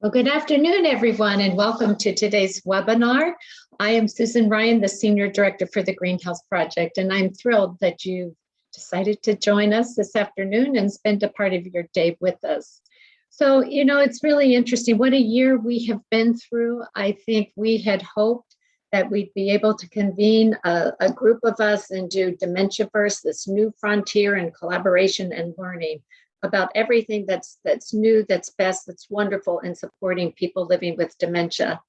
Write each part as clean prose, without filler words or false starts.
Well, good afternoon, everyone, and welcome to today's webinar. I am Susan Ryan, the Senior Director for the Greenhouse Project, and I'm thrilled that you decided to join us this afternoon and spend a part of your day with us. So, it's really interesting. What a year we have been through. I think we had hoped that we'd be able to convene a group of us and do Dementiaverse, this new frontier in collaboration and learning about everything that's new, that's best, that's wonderful in supporting people living with dementia.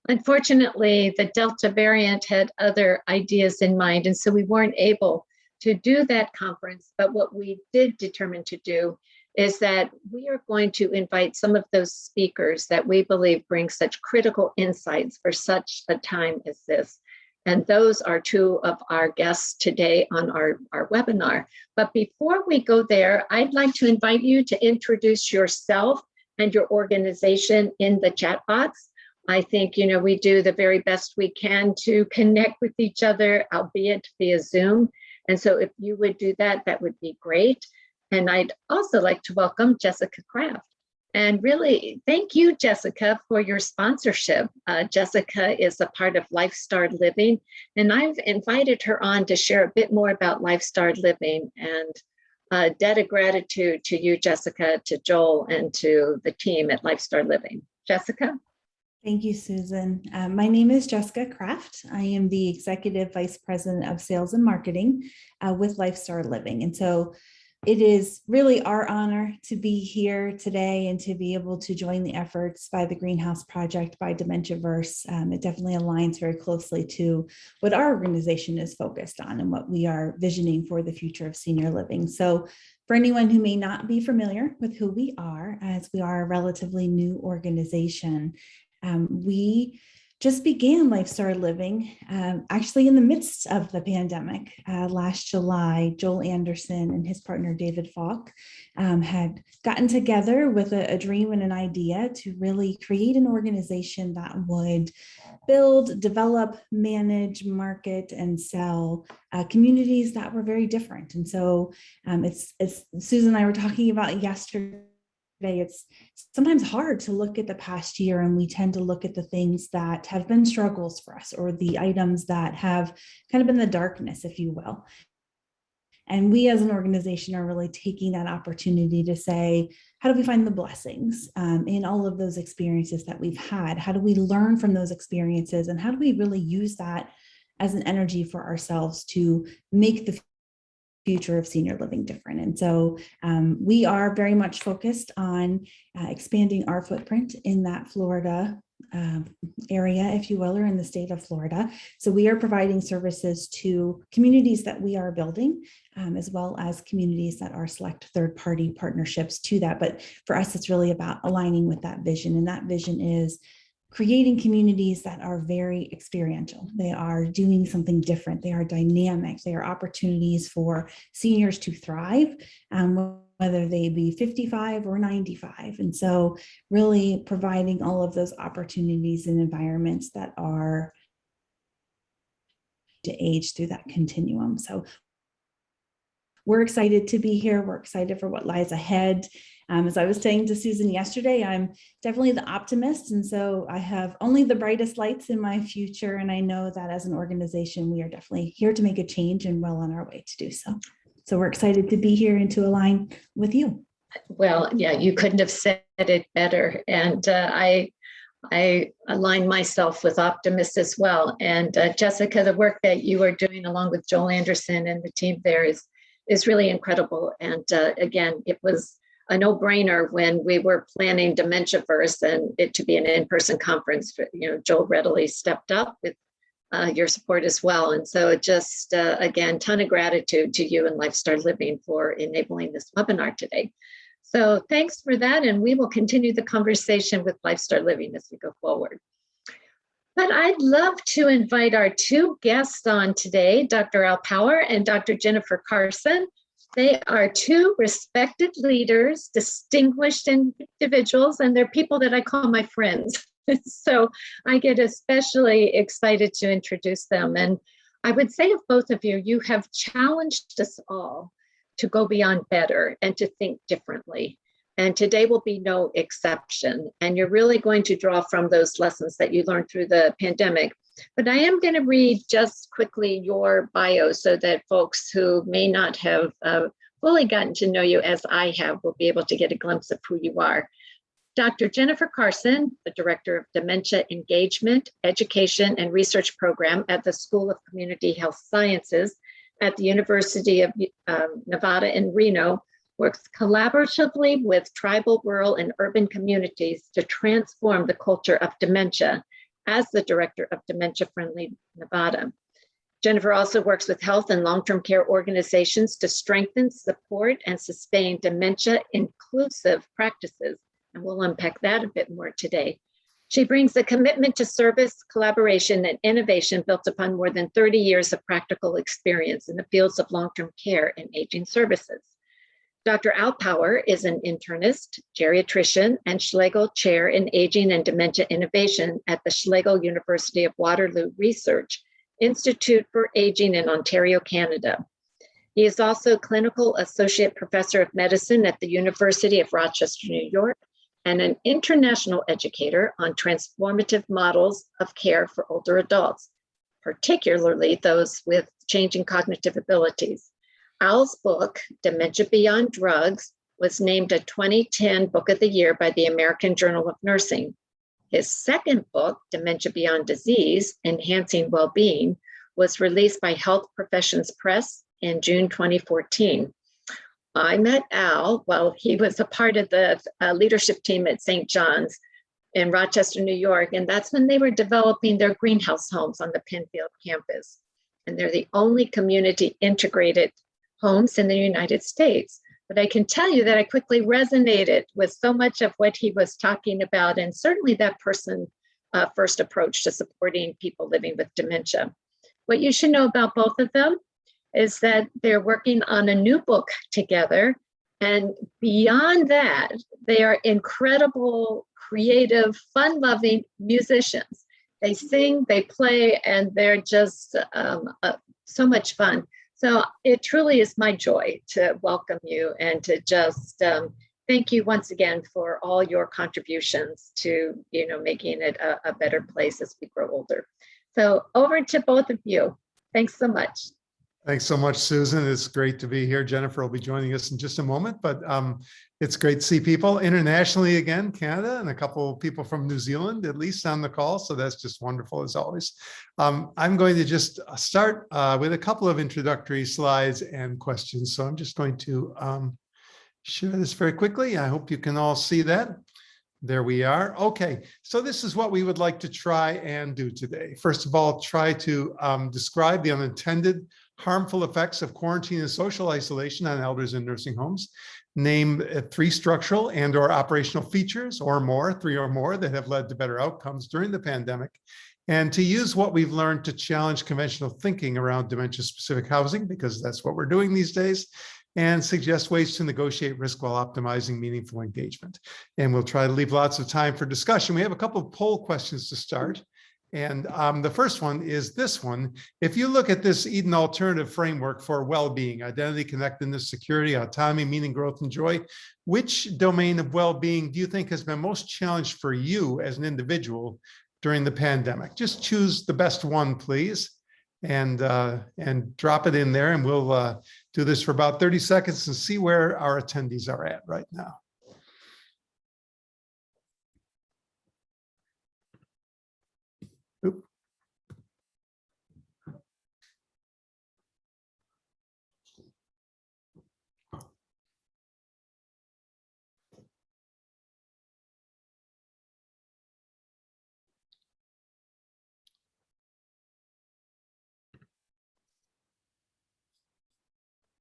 Unfortunately, the Delta variant had other ideas in mind, and so we weren't able to do that conference. But what we did determine to do is that we are going to invite some of those speakers that we believe bring such critical insights for such a time as this. And those are two of our guests today on our webinar. But before we go there, I'd like to invite you to introduce yourself and your organization in the chat box. I think, we do the very best we can to connect with each other, albeit via Zoom. And so if you would do that, that would be great. And I'd also like to welcome Jessica Kraft. And really, thank you, Jessica, for your sponsorship. Jessica is a part of LifeStar Living, and I've invited her on to share a bit more about LifeStar Living, and debt of gratitude to you, Jessica, to Joel, and to the team at LifeStar Living. Jessica? Thank you, Susan. My name is Jessica Kraft. I am the Executive Vice President of Sales and Marketing with LifeStar Living. And so it is really our honor to be here today and to be able to join the efforts by the Greenhouse Project, by Dementiaverse. It definitely aligns very closely to what our organization is focused on and what we are visioning for the future of senior living. So for anyone who may not be familiar with who we are, as we are a relatively new organization, we just began LifeStar Living actually in the midst of the pandemic. Last July, Joel Anderson and his partner David Falk had gotten together with a dream and an idea to really create an organization that would build, develop, manage, market, and sell communities that were very different. And so it's Susan and I were talking about yesterday. It's sometimes hard to look at the past year, and we tend to look at the things that have been struggles for us, or the items that have kind of been the darkness, if you will. And we as an organization are really taking that opportunity to say, how do we find the blessings in all of those experiences that we've had? How do we learn from those experiences? And how do we really use that as an energy for ourselves to make the future of senior living different? And so we are very much focused on expanding our footprint in that Florida area, if you will, or in the state of Florida. So we are providing services to communities that we are building, as well as communities that are select third-party partnerships to that. But for us, it's really about aligning with that vision. And that vision is creating communities that are very experiential. They are doing something different. They are dynamic. They are opportunities for seniors to thrive, whether they be 55 or 95. And so really providing all of those opportunities and environments that are to age through that continuum. So we're excited to be here. We're excited for what lies ahead. As I was saying to Susan yesterday, I'm definitely the optimist. And so I have only the brightest lights in my future. And I know that as an organization, we are definitely here to make a change and well on our way to do so. So we're excited to be here and to align with you. Well, yeah, you couldn't have said it better. And I align myself with optimists as well. And Jessica, the work that you are doing along with Joel Anderson and the team there is really incredible. And again, it was a no-brainer when we were planning Dementiaverse and it to be an in-person conference. Joel readily stepped up with your support as well. And so it just, again, ton of gratitude to you and LifeStar Living for enabling this webinar today. So thanks for that. And we will continue the conversation with LifeStar Living as we go forward. But I'd love to invite our two guests on today, Dr. Al Power and Dr. Jennifer Carson. They are two respected leaders, distinguished individuals, and they're people that I call my friends. So I get especially excited to introduce them. And I would say of both of you, you have challenged us all to go beyond better and to think differently. And today will be no exception. And you're really going to draw from those lessons that you learned through the pandemic. But I am going to read just quickly your bio so that folks who may not have fully gotten to know you as I have will be able to get a glimpse of who you are. Dr. Jennifer Carson, the Director of Dementia Engagement, Education, and Research Program at the School of Community Health Sciences at the University of Nevada in Reno, works collaboratively with tribal, rural, and urban communities to transform the culture of dementia as the Director of Dementia Friendly Nevada. Jennifer also works with health and long-term care organizations to strengthen, support, and sustain dementia inclusive practices. And we'll unpack that a bit more today. She brings a commitment to service, collaboration, and innovation built upon more than 30 years of practical experience in the fields of long-term care and aging services. Dr. Al Power is an internist, geriatrician, and Schlegel Chair in Aging and Dementia Innovation at the Schlegel University of Waterloo Research Institute for Aging in Ontario, Canada. He is also Clinical Associate Professor of Medicine at the University of Rochester, New York, and an international educator on transformative models of care for older adults, particularly those with changing cognitive abilities. Al's book, Dementia Beyond Drugs, was named a 2010 Book of the Year by the American Journal of Nursing. His second book, Dementia Beyond Disease, Enhancing Wellbeing, was released by Health Professions Press in June 2014. I met Al while he was a part of the leadership team at St. John's in Rochester, New York, and that's when they were developing their greenhouse homes on the Penfield campus. And they're the only community integrated homes in the United States. But I can tell you that I quickly resonated with so much of what he was talking about, and certainly that person first approach to supporting people living with dementia. What you should know about both of them is that they're working on a new book together. And beyond that, they are incredible, creative, fun-loving musicians. They sing, they play, and they're just so much fun. So it truly is my joy to welcome you and to just thank you once again for all your contributions to, making it a better place as we grow older. So over to both of you. Thanks so much. Thanks so much, Susan. It's great to be here. Jennifer will be joining us in just a moment, but it's great to see people internationally again, Canada, and a couple of people from New Zealand, at least on the call. So that's just wonderful as always. I'm going to just start with a couple of introductory slides and questions. So I'm just going to share this very quickly. I hope you can all see that. There we are. Okay, so this is what we would like to try and do today. First of all, try to describe the unintended harmful effects of quarantine and social isolation on elders in nursing homes. Name 3 structural and or operational features or more, 3 or more, that have led to better outcomes during the pandemic. And to use what we've learned to challenge conventional thinking around dementia-specific housing, because that's what we're doing these days, and suggest ways to negotiate risk while optimizing meaningful engagement. And we'll try to leave lots of time for discussion. We have a couple of poll questions to start. And the first one is this one. If you look at this Eden alternative framework for well-being, identity, connectedness, security, autonomy, meaning, growth, and joy, which domain of well-being do you think has been most challenged for you as an individual during the pandemic? Just choose the best one, please, and drop it in there. And we'll do this for about 30 seconds and see where our attendees are at right now. Oop.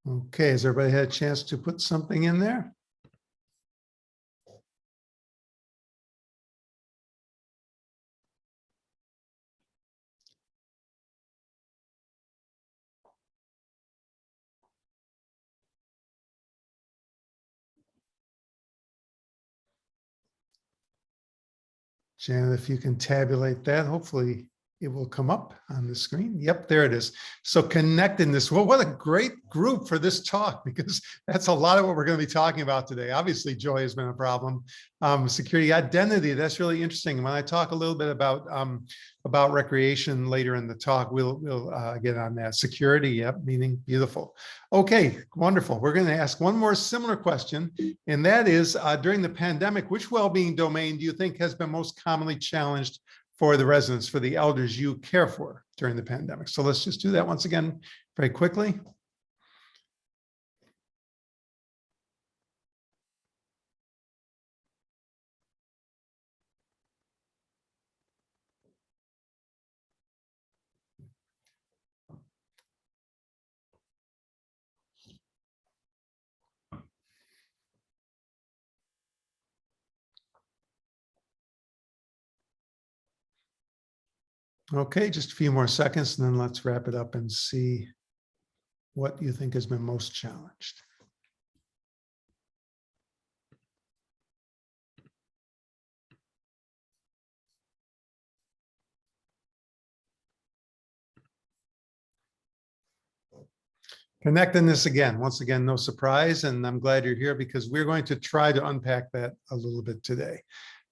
Okay, has everybody had a chance to put something in there? Janet, if you can tabulate that, hopefully it will come up on the screen. Yep, there it is. So connectedness. Well, what a great group for this talk, because that's a lot of what we're going to be talking about today. Obviously, joy has been a problem. Security, identity, that's really interesting. When I talk a little bit about recreation later in the talk, we'll get on that. Security, yep, meaning beautiful. Okay, wonderful. We're going to ask one more similar question, and that is, during the pandemic, which well-being domain do you think has been most commonly challenged for the residents, for the elders you care for during the pandemic? So let's just do that once again very quickly. Okay, just a few more seconds and then let's wrap it up and see what you think has been most challenged. Connectedness again, once again, no surprise, and I'm glad you're here because we're going to try to unpack that a little bit today.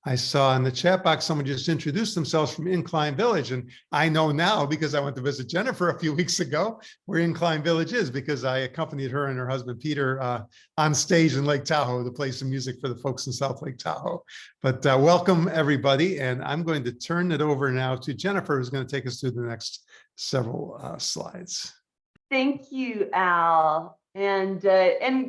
I saw in the chat box, someone just introduced themselves from Incline Village, and I know now because I went to visit Jennifer a few weeks ago where Incline Village is, because I accompanied her and her husband Peter on stage in Lake Tahoe to play some music for the folks in South Lake Tahoe. But welcome everybody, and I'm going to turn it over now to Jennifer, who's going to take us through the next several slides. Thank you, Al. And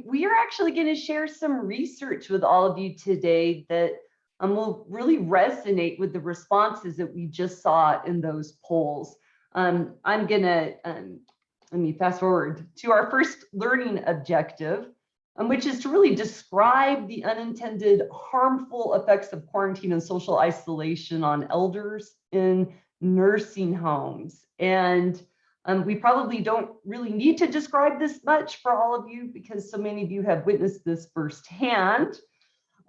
we are actually going to share some research with all of you today that will really resonate with the responses that we just saw in those polls. I'm going to, let me fast forward to our first learning objective, which is to really describe the unintended harmful effects of quarantine and social isolation on elders in nursing homes. And we probably don't really need to describe this much for all of you because so many of you have witnessed this firsthand.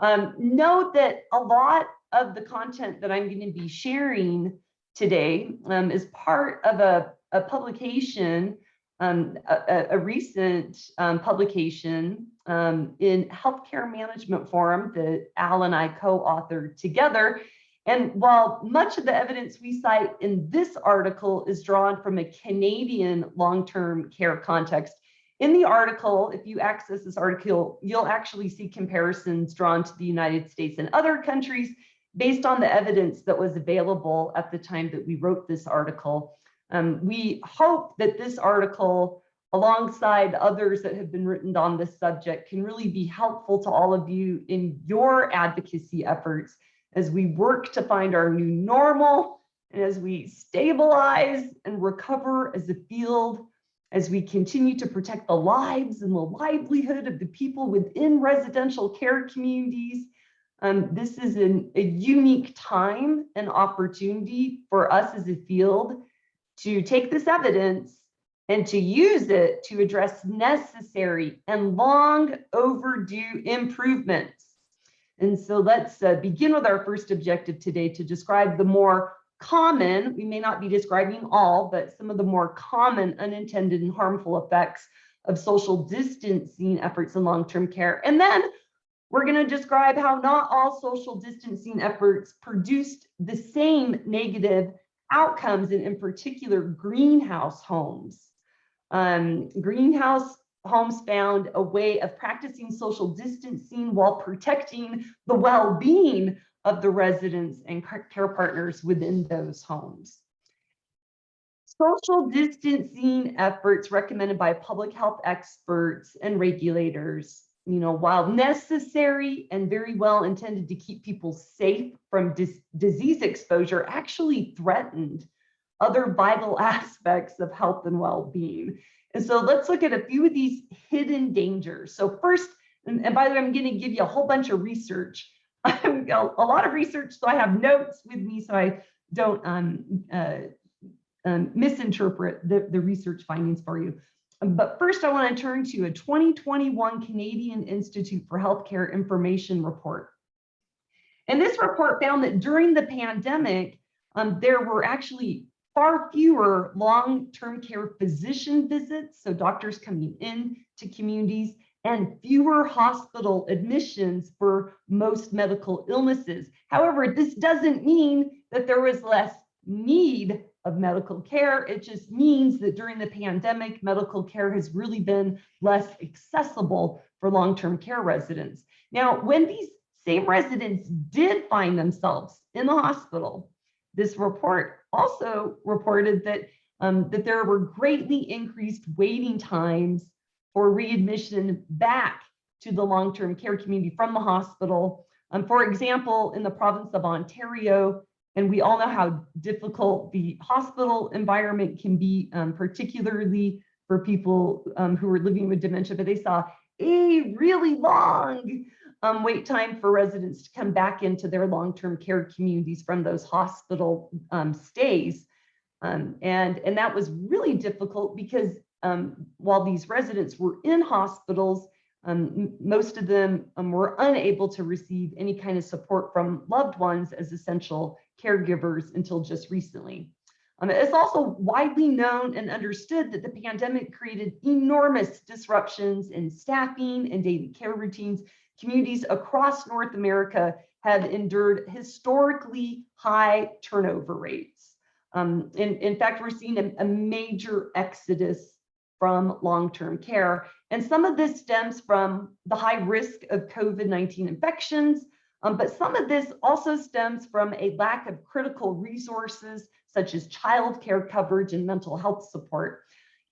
Note that a lot of the content that I'm going to be sharing today is part of a publication, a recent publication in Healthcare Management Forum that Al and I co-authored together. And while much of the evidence we cite in this article is drawn from a Canadian long-term care context, in the article, if you access this article, you'll actually see comparisons drawn to the United States and other countries based on the evidence that was available at the time that we wrote this article. We hope that this article, alongside others that have been written on this subject, can really be helpful to all of you in your advocacy efforts as we work to find our new normal and as we stabilize and recover as a field, as we continue to protect the lives and the livelihood of the people within residential care communities. This is a unique time and opportunity for us as a field to take this evidence and to use it to address necessary and long overdue improvements. And so let's begin with our first objective today to describe the more common, we may not be describing all, but some of the more common unintended and harmful effects of social distancing efforts in long-term care. And then we're going to describe how not all social distancing efforts produced the same negative outcomes, and in particular, greenhouse homes. Greenhouse homes found a way of practicing social distancing while protecting the well-being of the residents and care partners within those homes. Social distancing efforts recommended by public health experts and regulators, while necessary and very well intended to keep people safe from disease exposure, actually threatened other vital aspects of health and well-being. And so let's look at a few of these hidden dangers. So first, and by the way, I'm going to give you a whole bunch of research, a lot of research, so I have notes with me so I don't misinterpret the research findings for you. But first, I want to turn to a 2021 Canadian Institute for Healthcare Information report. And this report found that during the pandemic, there were actually far fewer long-term care physician visits, so doctors coming in to communities, and fewer hospital admissions for most medical illnesses. However, this doesn't mean that there was less need of medical care. It just means that during the pandemic, medical care has really been less accessible for long-term care residents. Now, when these same residents did find themselves in the hospital, this report also reported that, that there were greatly increased waiting times for readmission back to the long-term care community from the hospital. For example, in the province of Ontario, and we all know how difficult the hospital environment can be, particularly for people who are living with dementia, but they saw a really long wait time for residents to come back into their long-term care communities from those hospital stays. And that was really difficult because while these residents were in hospitals, most of them were unable to receive any kind of support from loved ones as essential caregivers until just recently. It's also widely known and understood that the pandemic created enormous disruptions in staffing and daily care routines. Communities across North America have endured historically high turnover rates. In fact, we're seeing a major exodus from long-term care. And some of this stems from the high risk of COVID-19 infections, but some of this also stems from a lack of critical resources such as childcare coverage and mental health support.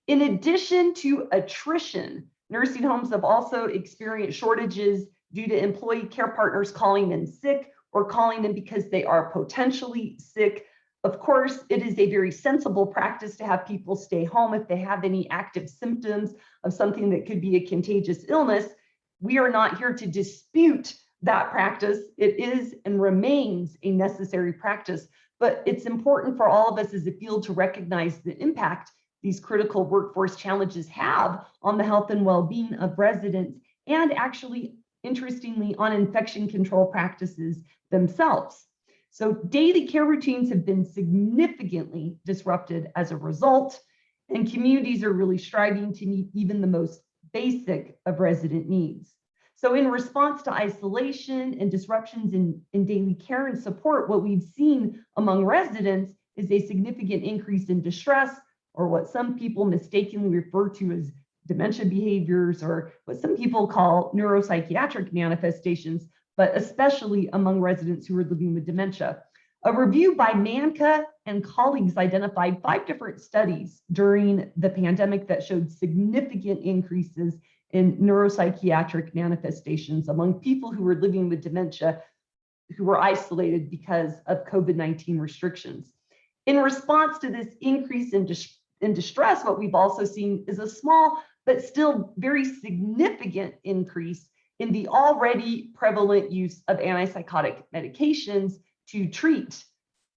In addition to attrition, nursing homes have also experienced shortages due to employee care partners calling in sick or calling in because they are potentially sick. Of course, it is a very sensible practice to have people stay home if they have any active symptoms of something that could be a contagious illness. We are not here to dispute that practice. It is and remains a necessary practice, but it's important for all of us as a field to recognize the impact these critical workforce challenges have on the health and well-being of residents, and actually, interestingly, on infection control practices themselves. So daily care routines have been significantly disrupted as a result, and communities are really striving to meet even the most basic of resident needs. So in response to isolation and disruptions in daily care and support, what we've seen among residents is a significant increase in distress, or what some people mistakenly refer to as dementia behaviors, or what some people call neuropsychiatric manifestations, but especially among residents who are living with dementia. A review by Manka and colleagues identified 5 different studies during the pandemic that showed significant increases in neuropsychiatric manifestations among people who were living with dementia who were isolated because of COVID-19 restrictions. In response to this increase in distress, what we've also seen is a small but still very significant increase in the already prevalent use of antipsychotic medications to treat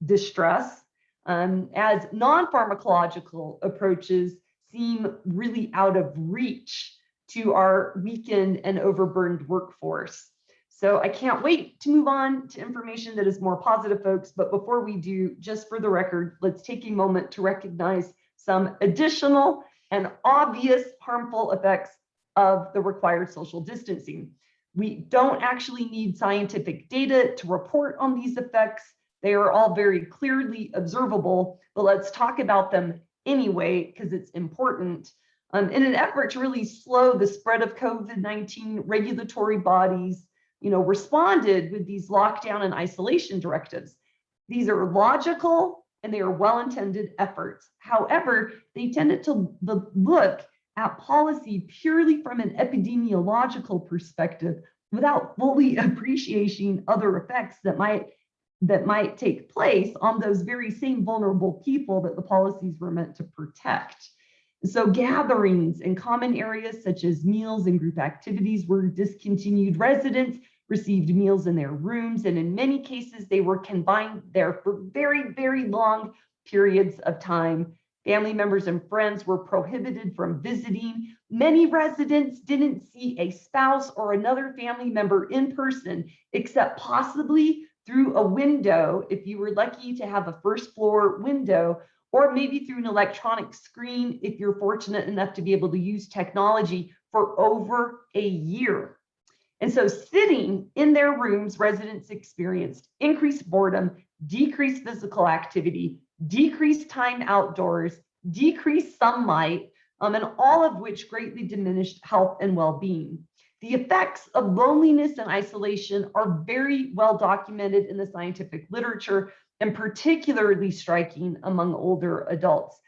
distress, as non-pharmacological approaches seem really out of reach to our weakened and overburdened workforce. So I can't wait to move on to information that is more positive, folks. But before we do, just for the record, let's take a moment to recognize some additional and obvious harmful effects of the required social distancing. We don't actually need scientific data to report on these effects. They are all very clearly observable, but let's talk about them anyway, because it's important. In an effort to really slow the spread of COVID-19, regulatory bodies, responded with these lockdown and isolation directives. These are logical and they are well-intended efforts. However, they tended to look at policy purely from an epidemiological perspective without fully appreciating other effects that might take place on those very same vulnerable people that the policies were meant to protect. So gatherings in common areas such as meals and group activities were discontinued. Residents received meals in their rooms, and in many cases, they were confined there for very, very long periods of time. Family members and friends were prohibited from visiting. Many residents didn't see a spouse or another family member in person, except possibly through a window, if you were lucky to have a first floor window, or maybe through an electronic screen if you're fortunate enough to be able to use technology for over a year. And so sitting in their rooms, residents experienced increased boredom, decreased physical activity, decreased time outdoors, decreased sunlight, and all of which greatly diminished health and well-being. The effects of loneliness and isolation are very well documented in the scientific literature, and particularly striking among older adults.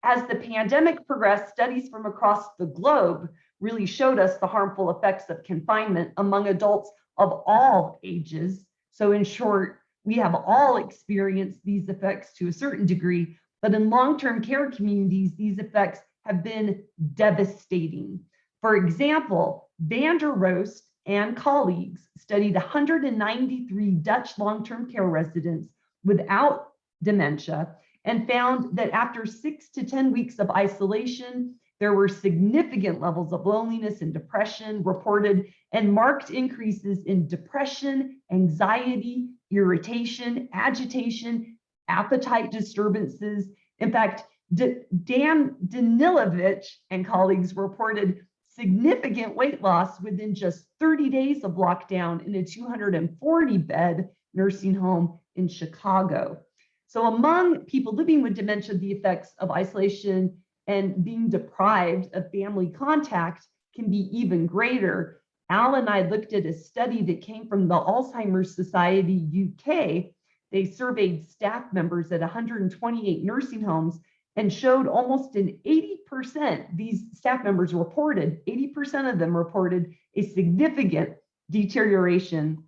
As the pandemic progressed, studies from across the globe really showed us the harmful effects of confinement among adults of all ages. So in short, we have all experienced these effects to a certain degree, but in long-term care communities, these effects have been devastating. For example, Van der Roost and colleagues studied 193 Dutch long-term care residents without dementia and found that after 6 to 10 weeks of isolation, there were significant levels of loneliness and depression reported, and marked increases in depression, anxiety, irritation, agitation, appetite disturbances. In fact, Dan Danilovich and colleagues reported significant weight loss within just 30 days of lockdown in a 240-bed nursing home in Chicago. So among people living with dementia, the effects of isolation and being deprived of family contact can be even greater. Al and I looked at a study that came from the Alzheimer's Society UK. They surveyed staff members at 128 nursing homes and showed almost an 80%, these staff members reported, 80% of them reported a significant deterioration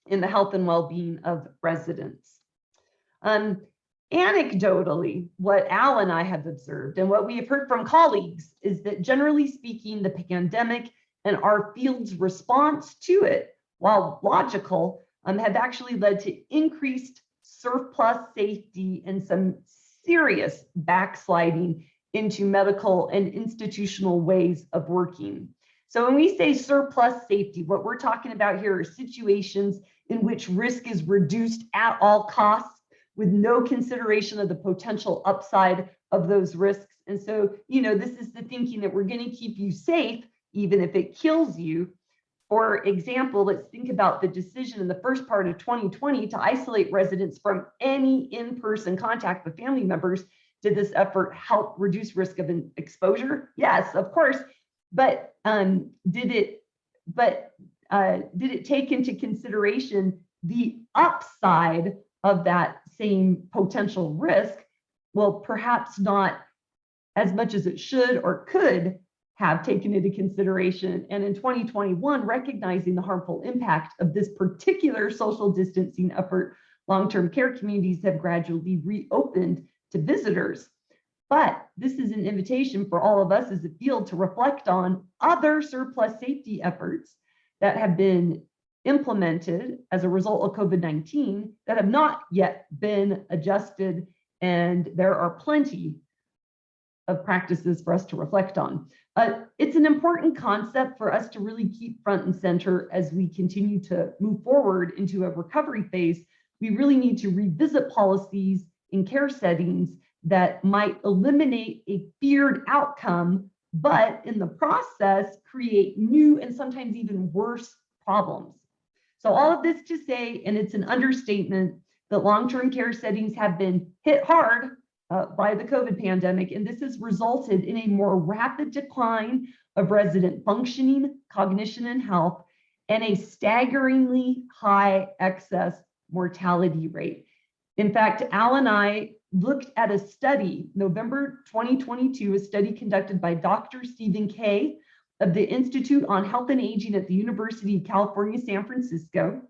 in the health and well-being of residents. Anecdotally, what Al and I have observed and what we have heard from colleagues is that generally speaking, the pandemic and our field's response to it, while logical, have actually led to increased surplus safety and some serious backsliding into medical and institutional ways of working. So when we say surplus safety, what we're talking about here are situations in which risk is reduced at all costs with no consideration of the potential upside of those risks. And so, this is the thinking that we're going to keep you safe, even if it kills you. For example, let's think about the decision in the first part of 2020 to isolate residents from any in-person contact with family members. Did this effort help reduce risk of an exposure? Yes, of course. But did it take into consideration the upside of that same potential risk? Well, perhaps not as much as it should or could have taken into consideration. And in 2021, recognizing the harmful impact of this particular social distancing effort, long-term care communities have gradually reopened to visitors. But this is an invitation for all of us as a field to reflect on other surplus safety efforts that have been implemented as a result of COVID-19 that have not yet been adjusted. And there are plenty of practices for us to reflect on. It's an important concept for us to really keep front and center as we continue to move forward into a recovery phase. We really need to revisit policies in care settings that might eliminate a feared outcome, but in the process create new and sometimes even worse problems. So all of this to say, and it's an understatement, that long-term care settings have been hit hard by the COVID pandemic, and this has resulted in a more rapid decline of resident functioning, cognition, and health, and a staggeringly high excess mortality rate. In fact, Al and I looked at a study, November 2022, a study conducted by Dr. Stephen Kay of the Institute on Health and Aging at the University of California, San Francisco.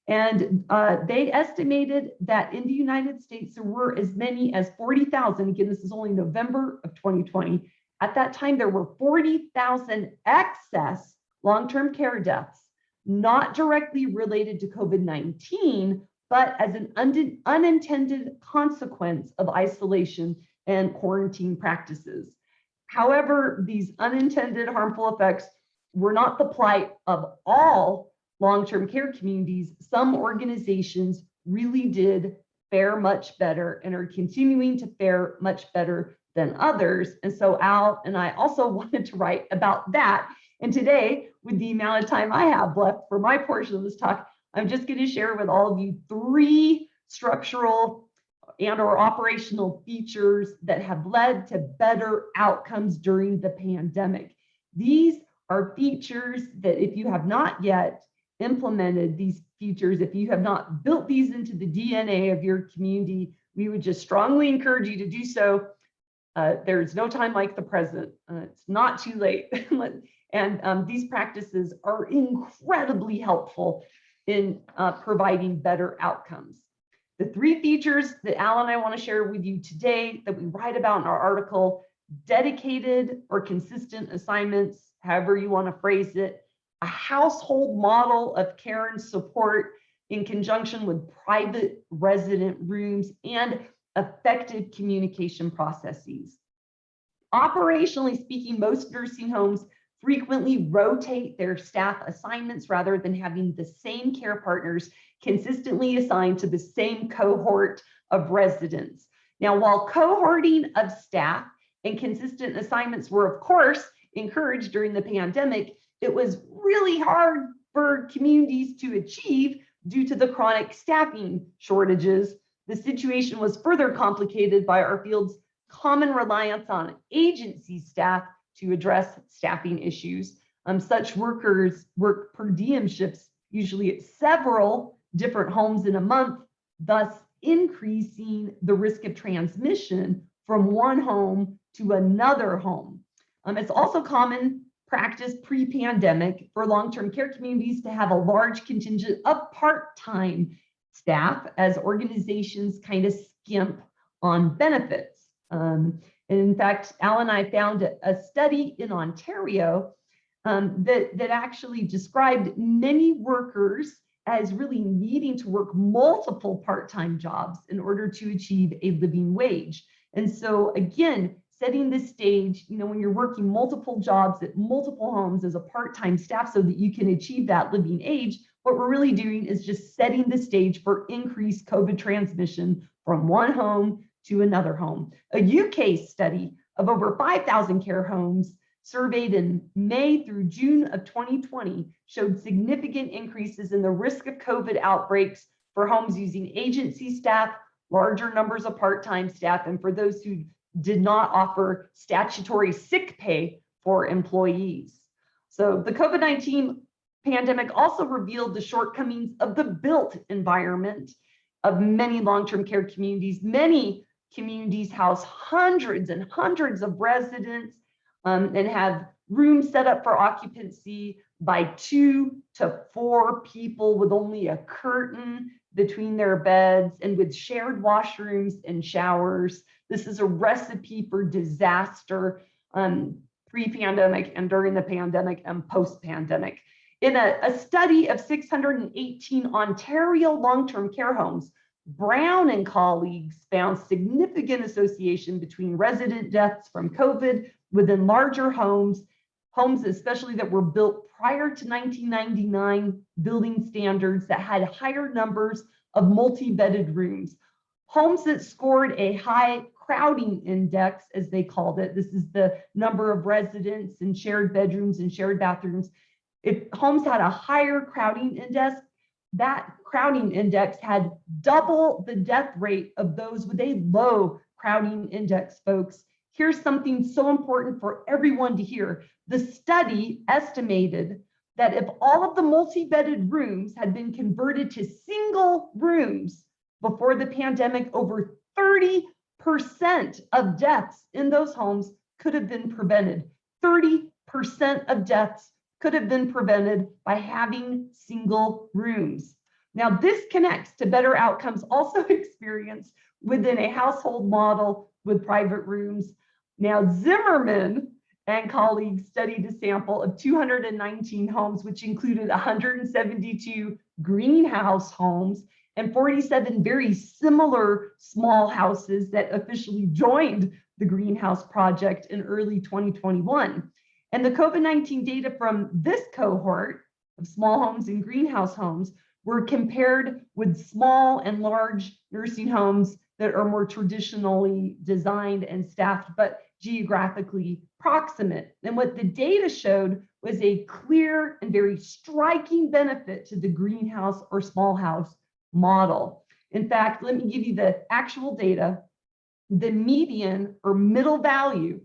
And they estimated that in the United States, there were as many as 40,000. Again, this is only November of 2020. At that time, there were 40,000 excess long-term care deaths, not directly related to COVID-19, but as an unintended consequence of isolation and quarantine practices. However, these unintended harmful effects were not the plight of all long-term care communities. Some organizations really did fare much better and are continuing to fare much better than others. And so Al and I also wanted to write about that. And today, with the amount of time I have left for my portion of this talk, I'm just going to share with all of you 3 structural and/or operational features that have led to better outcomes during the pandemic. These are features that if you have not yet implemented these features, if you have not built these into the DNA of your community, we would just strongly encourage you to do so. There's no time like the present. It's not too late. And these practices are incredibly helpful in providing better outcomes. The 3 features that Al and I want to share with you today that we write about in our article: dedicated or consistent assignments, however you want to phrase it, a household model of care and support in conjunction with private resident rooms, and effective communication processes. Operationally speaking, most nursing homes frequently rotate their staff assignments rather than having the same care partners consistently assigned to the same cohort of residents. Now, while cohorting of staff and consistent assignments were, of course, encouraged during the pandemic, it was really hard for communities to achieve due to the chronic staffing shortages. The situation was further complicated by our field's common reliance on agency staff to address staffing issues. Such workers work per diem shifts, usually at several different homes in a month, thus increasing the risk of transmission from one home to another home. It's also common practice pre-pandemic for long-term care communities to have a large contingent of part-time staff as organizations kind of skimp on benefits. And in fact, Al and I found a study in Ontario that actually described many workers as really needing to work multiple part-time jobs in order to achieve a living wage. And so again, setting the stage, when you're working multiple jobs at multiple homes as a part-time staff so that you can achieve that living age, what we're really doing is just setting the stage for increased COVID transmission from one home to another home. A UK study of over 5,000 care homes surveyed in May through June of 2020 showed significant increases in the risk of COVID outbreaks for homes using agency staff, larger numbers of part-time staff, and for those who did not offer statutory sick pay for employees. So the COVID-19 pandemic also revealed the shortcomings of the built environment of many long-term care communities. Many communities house hundreds and hundreds of residents and have rooms set up for occupancy by 2 to 4 people with only a curtain between their beds and with shared washrooms and showers. This is a recipe for disaster pre-pandemic and during the pandemic and post-pandemic. In a study of 618 Ontario long-term care homes, Brown and colleagues found significant association between resident deaths from COVID within larger homes especially that were built prior to 1999 building standards that had higher numbers of multi-bedded rooms. Homes that scored a high crowding index, as they called it, this is the number of residents and shared bedrooms and shared bathrooms. If homes had a higher crowding index, that crowding index had double the death rate of those with a low crowding index, folks. Here's something so important for everyone to hear. The study estimated that if all of the multi-bedded rooms had been converted to single rooms before the pandemic, over 30% of deaths in those homes could have been prevented. 30% of deaths could have been prevented by having single rooms. Now, this connects to better outcomes also experienced within a household model with private rooms. Now, Zimmerman and colleagues studied a sample of 219 homes, which included 172 greenhouse homes and 47 very similar small houses that officially joined the Greenhouse Project in early 2021. And the COVID-19 data from this cohort of small homes and greenhouse homes were compared with small and large nursing homes that are more traditionally designed and staffed, but geographically proximate. And what the data showed was a clear and very striking benefit to the greenhouse or small house model. In fact, let me give you the actual data. The median or middle value,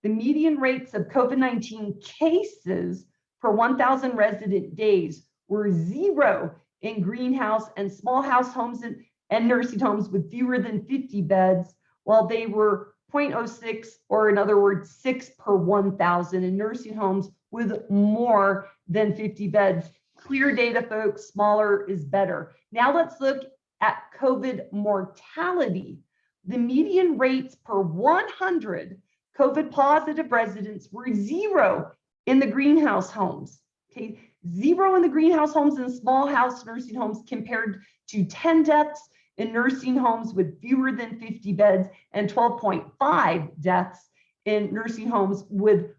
the median rates of COVID-19 cases per 1,000 resident days were 0 in greenhouse and small house homes and nursing homes with fewer than 50 beds, while they were 0.06, or in other words, 6 per 1,000 in nursing homes with more than 50 beds. Clear data, folks, smaller is better. Now let's look at COVID mortality. The median rates per 100 COVID positive residents were 0 in the greenhouse homes. Okay, 0 in the greenhouse homes and small house nursing homes compared to 10 deaths in nursing homes with fewer than 50 beds and 12.5 deaths in nursing homes with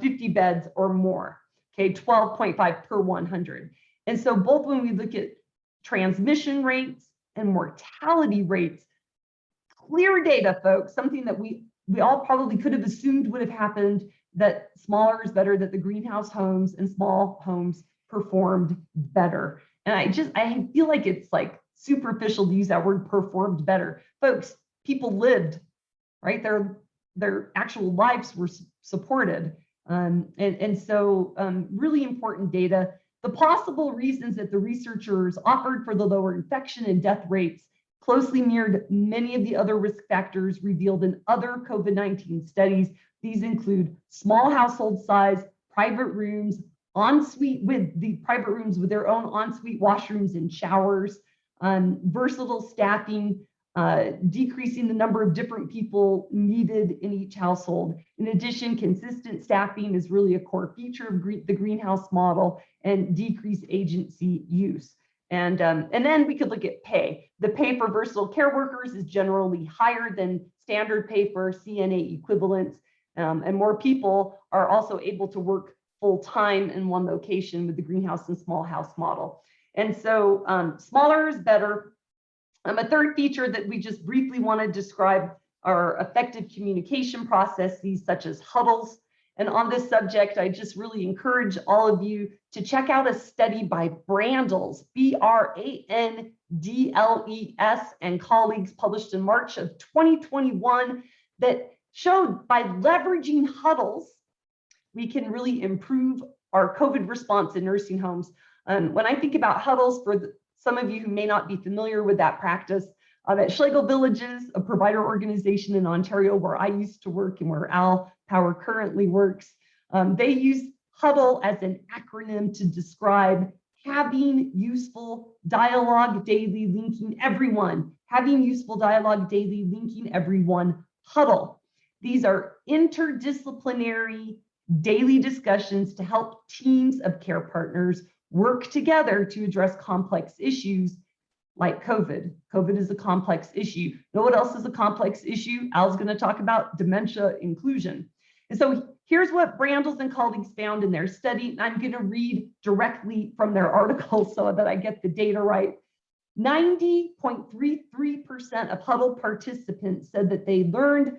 50 beds or more. Okay, 12.5 per 100. And so both when we look at transmission rates and mortality rates, clear data, folks, something that we all probably could have assumed would have happened, that smaller is better, that the greenhouse homes and small homes performed better. And I feel like it's like superficial to use that word, performed better. Folks, people lived, right? Their actual lives were supported. So really important data. The possible reasons that the researchers offered for the lower infection and death rates closely mirrored many of the other risk factors revealed in other COVID-19 studies. These include small household size, private rooms, private rooms with their own ensuite washrooms and showers, versatile staffing, decreasing the number of different people needed in each household. In addition, consistent staffing is really a core feature of the greenhouse model, and decreased agency use. And then we could look at pay. The pay for versatile care workers is generally higher than standard pay for CNA equivalents, and more people are also able to work full-time in one location with the greenhouse and small house model. And so smaller is better. A third feature that we just briefly want to describe are effective communication processes such as huddles. And on this subject, I just really encourage all of you to check out a study by Brandles, Brandles, and colleagues, published in March of 2021, that showed by leveraging huddles, we can really improve our COVID response in nursing homes. When I think about huddles, for some of you who may not be familiar with that practice, at Schlegel Villages, a provider organization in Ontario where I used to work and where Al Power currently works, they use huddle as an acronym to describe having useful dialogue daily, linking everyone, huddle. These are interdisciplinary daily discussions to help teams of care partners work together to address complex issues like COVID. COVID is a complex issue. You know what else is a complex issue? Al's going to talk about dementia inclusion. And so here's what Brandles and colleagues found in their study. And I'm going to read directly from their article so that I get the data right. 90.33% of huddle participants said that they learned at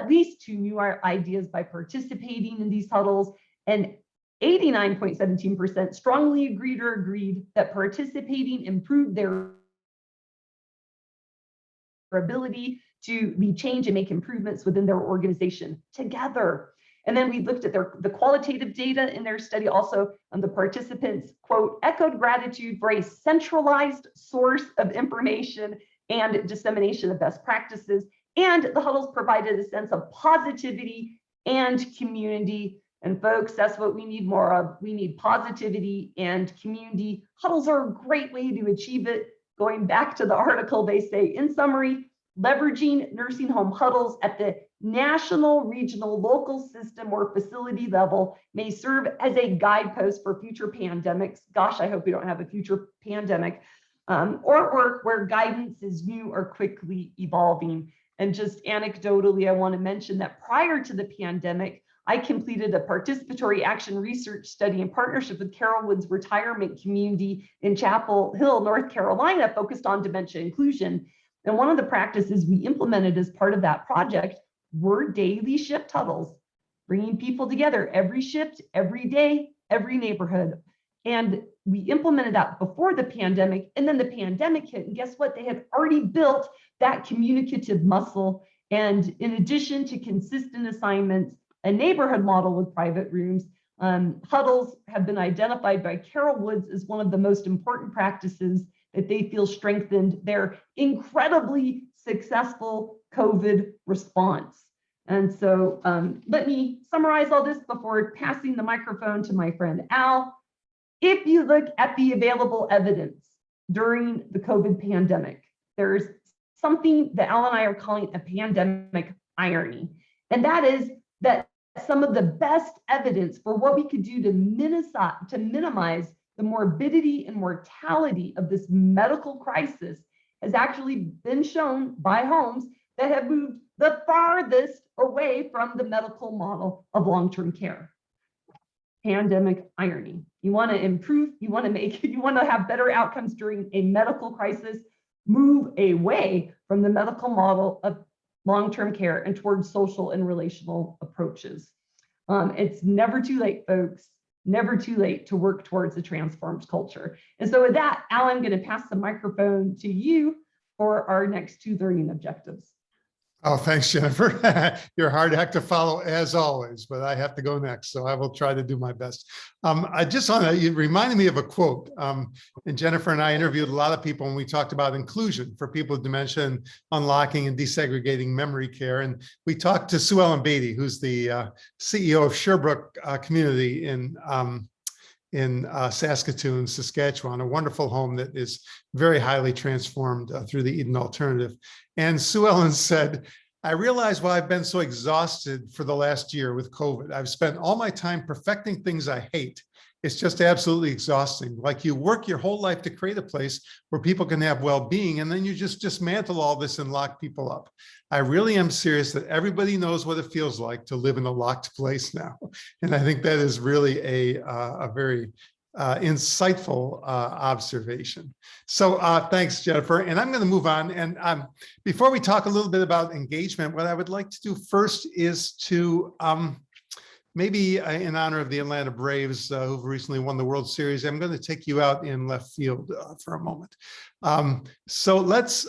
least two new ideas by participating in these huddles, and 89.17% strongly agreed that participating improved their ability to lead change and make improvements within their organization together. And then we looked at the qualitative data in their study also, and the participants, quote, echoed gratitude for a centralized source of information and dissemination of best practices. And the huddles provided a sense of positivity and community. And folks, that's what we need more of. We need positivity and community. Huddles are a great way to achieve it. Going back to the article, they say, in summary, leveraging nursing home huddles at the national, regional, local system or facility level may serve as a guidepost for future pandemics. Gosh, I hope we don't have a future pandemic, or work where guidance is new or quickly evolving. And just anecdotally, I want to mention that prior to the pandemic, I completed a participatory action research study in partnership with Carrollwood's retirement community in Chapel Hill, North Carolina, focused on dementia inclusion. And one of the practices we implemented as part of that project were daily shift huddles, bringing people together every shift, every day, every neighborhood. And we implemented that before the pandemic, and then the pandemic hit. And guess what? They had already built that communicative muscle. And in addition to consistent assignments, a neighborhood model with private rooms, huddles have been identified by Carrollwoods as one of the most important practices that they feel strengthened their incredibly successful COVID response. And so let me summarize all this before passing the microphone to my friend Al. If you look at the available evidence during the COVID pandemic, there's something that Al and I are calling a pandemic irony. And that is that some of the best evidence for what we could do to minimize the morbidity and mortality of this medical crisis has actually been shown by homes that have moved the farthest away from the medical model of long-term care. Pandemic irony. You want to improve, you want to have better outcomes during a medical crisis, move away from the medical model of long-term care and towards social and relational approaches. It's never too late, folks. Never too late to work towards a transformed culture. And so with that, Al, I'm going to pass the microphone to you for our next 2 learning objectives. Oh, thanks, Jennifer. You're a hard act to follow as always, but I have to go next, so I will try to do my best. I just want to, you reminded me of a quote, and Jennifer and I interviewed a lot of people when we talked about inclusion for people with dementia and unlocking and desegregating memory care. And we talked to Sue Ellen Beatty, who's the CEO of Sherbrooke Community in Saskatoon, Saskatchewan, a wonderful home that is very highly transformed through the Eden Alternative. And Sue Ellen said, I realize why I've been so exhausted for the last year with COVID. I've spent all my time perfecting things I hate. It's just absolutely exhausting. Like you work your whole life to create a place where people can have well-being, and then you just dismantle all this and lock people up. I really am serious that everybody knows what it feels like to live in a locked place now. And I think that is really a very insightful observation. So thanks, Jennifer. And I'm going to move on. And before we talk a little bit about engagement, what I would like to do first is to maybe in honor of the Atlanta Braves, who've recently won the World Series, I'm going to take you out in left field for a moment. So let's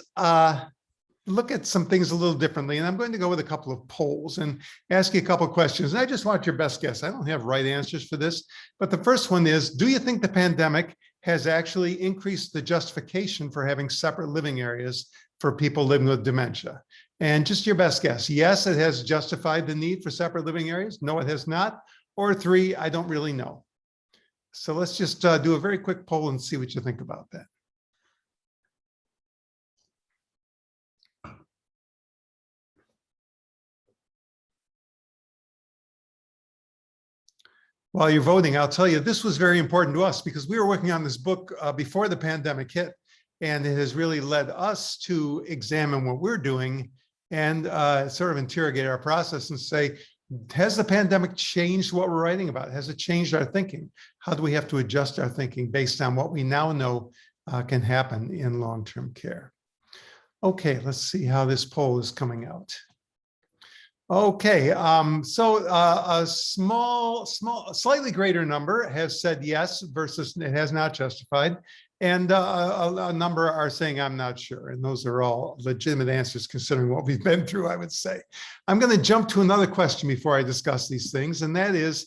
look at some things a little differently. And I'm going to go with a couple of polls and ask you a couple of questions. And I just want your best guess. I don't have right answers for this, but the first one is, do you think the pandemic has actually increased the justification for having separate living areas for people living with dementia? And just your best guess. Yes, it has justified the need for separate living areas. No, it has not. Or 3, I don't really know. So let's just do a very quick poll and see what you think about that. While you're voting, I'll tell you, this was very important to us because we were working on this book before the pandemic hit, and it has really led us to examine what we're doing and sort of interrogate our process and say, has the pandemic changed what we're writing about? Has it changed our thinking? How do we have to adjust our thinking based on what we now know can happen in long-term care? Okay, let's see how this poll is coming out. Okay, so a slightly greater number has said yes versus it has not justified. And a number are saying, I'm not sure. And those are all legitimate answers considering what we've been through, I would say. I'm going to jump to another question before I discuss these things. And that is,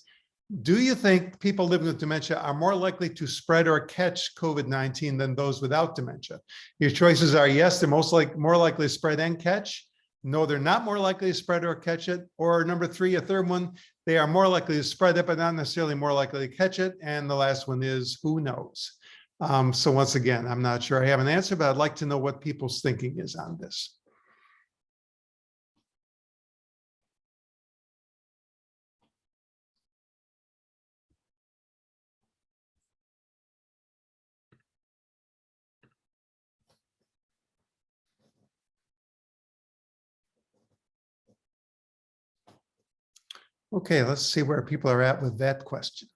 do you think people living with dementia are more likely to spread or catch COVID-19 than those without dementia? Your choices are yes, they're more likely to spread and catch. No, they're not more likely to spread or catch it. Or number 3, a third one, they are more likely to spread it, but not necessarily more likely to catch it. And the last one is who knows? So once again, I'm not sure I have an answer, but I'd like to know what people's thinking is on this. Okay, let's see where people are at with that question.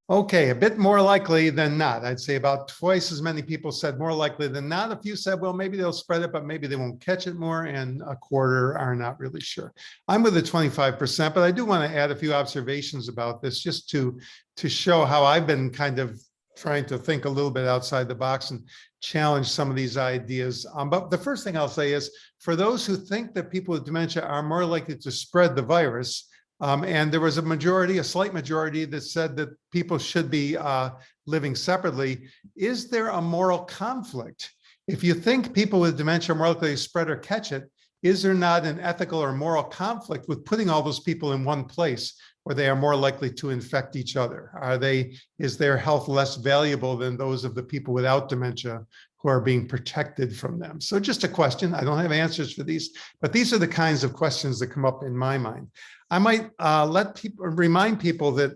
Okay, a bit more likely than not. I'd say about twice as many people said more likely than not. A few said, well, maybe they'll spread it, but maybe they won't catch it more. And a quarter are not really sure. I'm with the 25%, but I do want to add a few observations about this just to show how I've been kind of trying to think a little bit outside the box and challenge some of these ideas. But the first thing I'll say is for those who think that people with dementia are more likely to spread the virus, and there was a slight majority that said that people should be living separately. Is there a moral conflict? If you think people with dementia are more likely to spread or catch it, is there not an ethical or moral conflict with putting all those people in one place where they are more likely to infect each other? Is their health less valuable than those of the people without dementia who are being protected from them? So just a question. I don't have answers for these, but these are the kinds of questions that come up in my mind. I might remind people that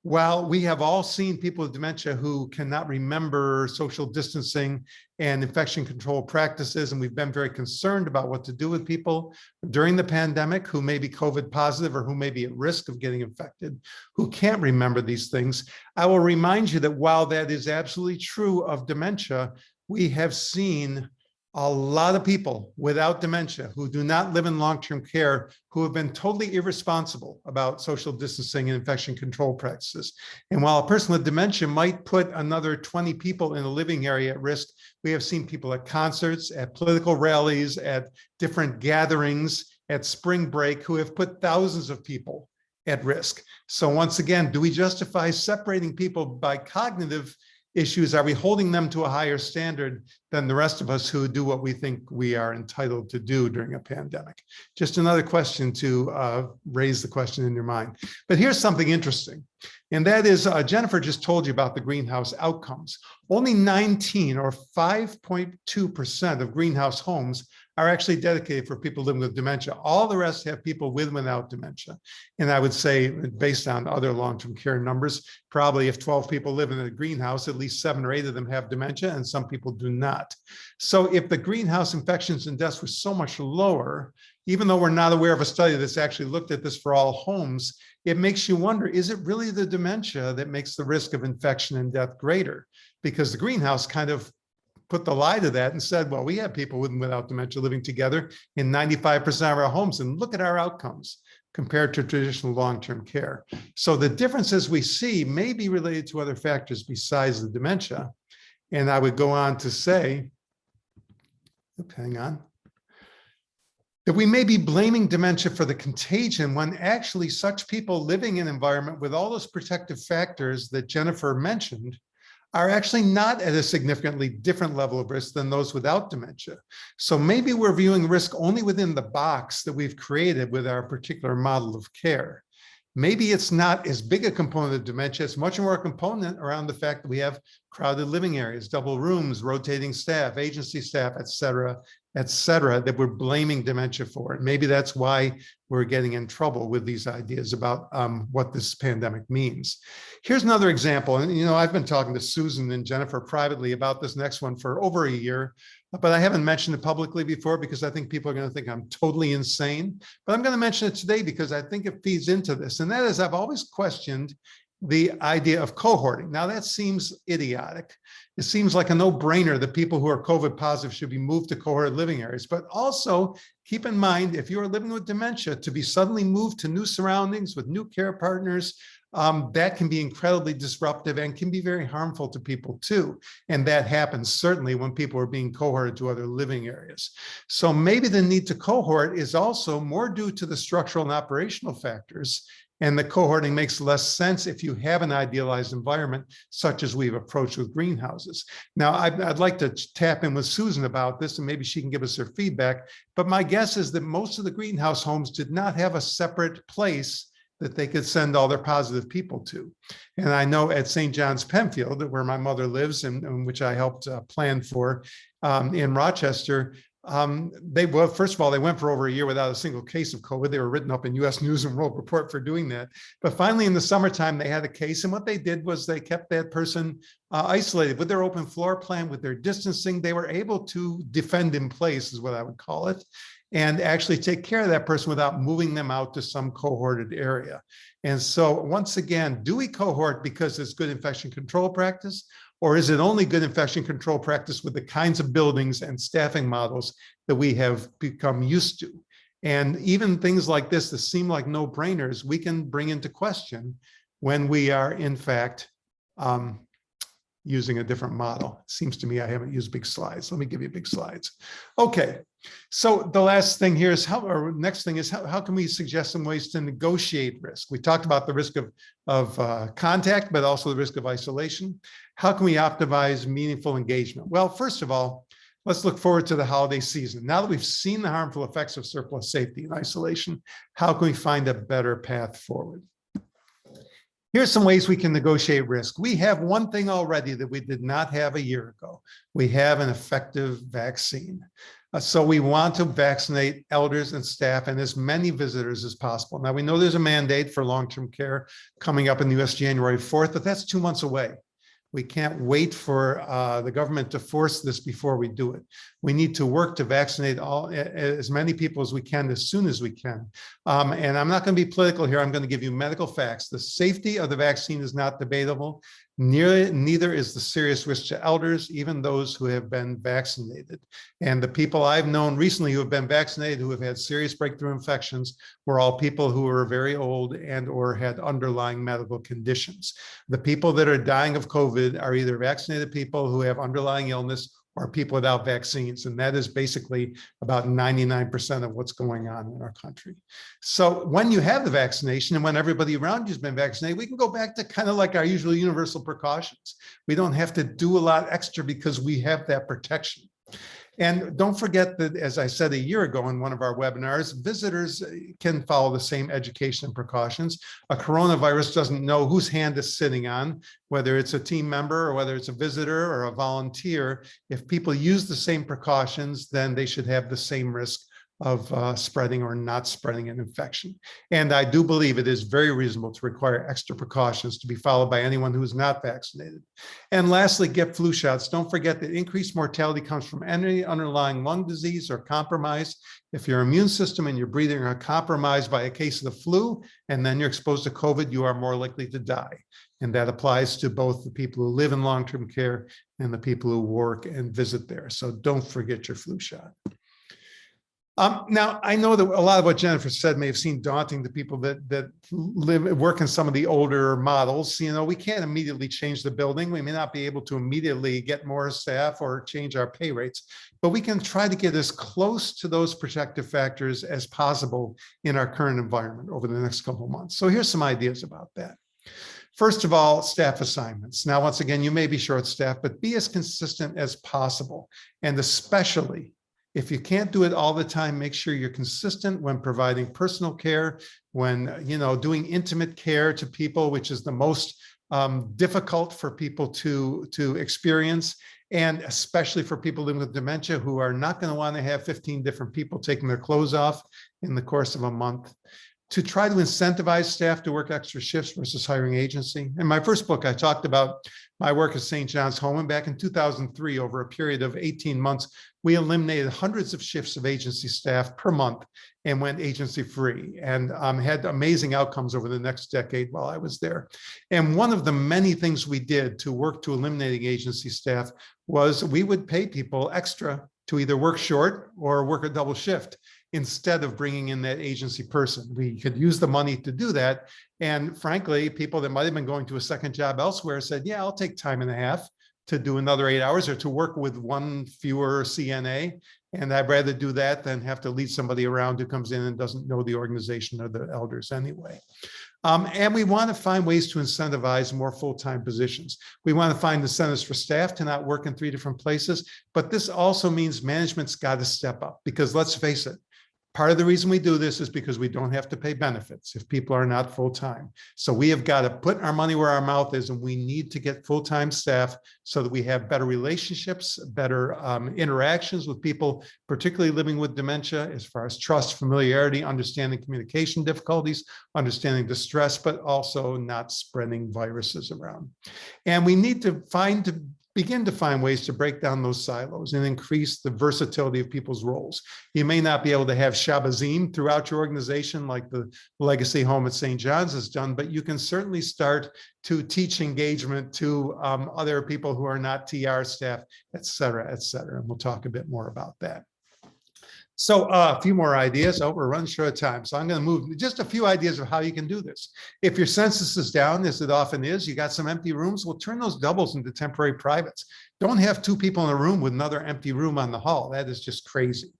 while we have all seen people with dementia who cannot remember social distancing and infection control practices, and we've been very concerned about what to do with people during the pandemic who may be COVID positive or who may be at risk of getting infected, who can't remember these things, I will remind you that while that is absolutely true of dementia, we have seen a lot of people without dementia who do not live in long-term care who have been totally irresponsible about social distancing and infection control practices. And while a person with dementia might put another 20 people in a living area at risk, we have seen people at concerts, at political rallies, at different gatherings, at spring break, who have put thousands of people at risk. So once again, do we justify separating people by cognitive issues? Are we holding them to a higher standard than the rest of us who do what we think we are entitled to do during a pandemic? Just another question to raise the question in your mind. But here's something interesting. And that is, Jennifer just told you about the greenhouse outcomes. Only 19 or 5.2% of greenhouse homes are actually dedicated for people living with dementia. All the rest have people with and without dementia. And I would say, based on other long-term care numbers, probably if 12 people live in a greenhouse, at least 7 or 8 of them have dementia and some people do not. So if the greenhouse infections and deaths were so much lower, even though we're not aware of a study that's actually looked at this for all homes, it makes you wonder, is it really the dementia that makes the risk of infection and death greater? Because the greenhouse kind of put the lie to that and said, well, we have people with and without dementia living together in 95% of our homes, and look at our outcomes compared to traditional long-term care. So the differences we see may be related to other factors besides the dementia. And I would go on to say, hang on, that we may be blaming dementia for the contagion when actually such people living in an environment with all those protective factors that Jennifer mentioned are actually not at a significantly different level of risk than those without dementia. So maybe we're viewing risk only within the box that we've created with our particular model of care. Maybe it's not as big a component of dementia, it's much more a component around the fact that we have crowded living areas, double rooms, rotating staff, agency staff, et cetera, that we're blaming dementia for. And maybe that's why we're getting in trouble with these ideas about what this pandemic means. Here's another example. And, you know, I've been talking to Susan and Jennifer privately about this next one for over a year, but I haven't mentioned it publicly before because I think people are going to think I'm totally insane. But I'm going to mention it today because I think it feeds into this. And that is, I've always questioned the idea of cohorting. Now that seems idiotic. It seems like a no-brainer that people who are COVID positive should be moved to cohort living areas. But also keep in mind, if you're living with dementia, to be suddenly moved to new surroundings with new care partners, that can be incredibly disruptive and can be very harmful to people too. And that happens certainly when people are being cohorted to other living areas. So maybe the need to cohort is also more due to the structural and operational factors. And the cohorting makes less sense if you have an idealized environment, such as we've approached with greenhouses. Now, I'd like to tap in with Susan about this, and maybe she can give us her feedback. But my guess is that most of the greenhouse homes did not have a separate place that they could send all their positive people to. And I know at St. John's Penfield, where my mother lives and which I helped plan for in Rochester, Well, first of all, they went for over a year without a single case of COVID. They were written up in US News and World Report for doing that. But finally, in the summertime, they had a case. And what they did was they kept that person isolated with their open floor plan, with their distancing. They were able to defend in place, is what I would call it, and actually take care of that person without moving them out to some cohorted area. And so once again, do we cohort because it's good infection control practice? Or is it only good infection control practice with the kinds of buildings and staffing models that we have become used to? And even things like this that seem like no-brainers, we can bring into question when we are, in fact, using a different model. It seems to me I haven't used big slides. Let me give you big slides. Okay, so the last thing here is next thing is how can we suggest some ways to negotiate risk? We talked about the risk of contact, but also the risk of isolation. How can we optimize meaningful engagement? Well, first of all, let's look forward to the holiday season. Now that we've seen the harmful effects of surplus safety and isolation, how can we find a better path forward? Here's some ways we can negotiate risk. We have one thing already that we did not have a year ago. We have an effective vaccine. So we want to vaccinate elders and staff and as many visitors as possible. Now we know there's a mandate for long-term care coming up in the US January 4th, but that's 2 months away. We can't wait for the government to force this before we do it. We need to work to vaccinate as many people as we can as soon as we can. And I'm not going to be political here. I'm going to give you medical facts. The safety of the vaccine is not debatable. Neither is the serious risk to elders, even those who have been vaccinated. And the people I've known recently who have been vaccinated, who have had serious breakthrough infections, were all people who were very old and or had underlying medical conditions. The people that are dying of COVID are either vaccinated people who have underlying illness or people without vaccines. And that is basically about 99% of what's going on in our country. So when you have the vaccination and when everybody around you has been vaccinated, we can go back to kind of like our usual universal precautions. We don't have to do a lot extra because we have that protection. And don't forget that, as I said a year ago in one of our webinars, visitors can follow the same education and precautions. A coronavirus doesn't know whose hand it's sitting on, whether it's a team member or whether it's a visitor or a volunteer. If people use the same precautions, then they should have the same risk of spreading or not spreading an infection. And I do believe it is very reasonable to require extra precautions to be followed by anyone who is not vaccinated. And lastly, get flu shots. Don't forget that increased mortality comes from any underlying lung disease or compromise. If your immune system and your breathing are compromised by a case of the flu, and then you're exposed to COVID, you are more likely to die. And that applies to both the people who live in long-term care and the people who work and visit there. So don't forget your flu shot. Now, I know that a lot of what Jennifer said may have seemed daunting to people that work in some of the older models. You know, we can't immediately change the building. We may not be able to immediately get more staff or change our pay rates, but we can try to get as close to those protective factors as possible in our current environment over the next couple of months. So here's some ideas about that. First of all, staff assignments. Now, once again, you may be short-staffed, but be as consistent as possible. And especially, if you can't do it all the time, make sure you're consistent when providing personal care, when doing intimate care to people, which is the most difficult for people to experience, and especially for people living with dementia who are not going to want to have 15 different people taking their clothes off in the course of a month. To try to incentivize staff to work extra shifts versus hiring agency. In my first book, I talked about my work at St. John's Home, and back in 2003, over a period of 18 months, we eliminated hundreds of shifts of agency staff per month and went agency free, and had amazing outcomes over the next decade while I was there. And one of the many things we did to work to eliminating agency staff was we would pay people extra to either work short or work a double shift instead of bringing in that agency person. We could use the money to do that. And frankly, people that might have been going to a second job elsewhere said, yeah, I'll take time and a half to do another 8 hours or to work with one fewer CNA. And I'd rather do that than have to lead somebody around who comes in and doesn't know the organization or the elders anyway. And we want to find ways to incentivize more full-time positions. We want to find incentives for staff to not work in 3 different places, but this also means management's got to step up, because let's face it, Part of the reason we do this is because we don't have to pay benefits if people are not full-time. So we have got to put our money where our mouth is, and we need to get full-time staff so that we have better relationships, better interactions with people, particularly living with dementia, as far as trust, familiarity, understanding communication difficulties, understanding distress, but also not spreading viruses around. And we need to begin to find ways to break down those silos and increase the versatility of people's roles. You may not be able to have Shabbazim throughout your organization like the Legacy Home at St. John's has done, but you can certainly start to teach engagement to other people who are not TR staff, et cetera, et cetera. And we'll talk a bit more about that. So a few more ideas. Oh, we're running short of time. So I'm going to move just a few ideas of how you can do this. If your census is down, as it often is, you got some empty rooms, well, turn those doubles into temporary privates. Don't have two people in a room with another empty room on the hall. That is just crazy.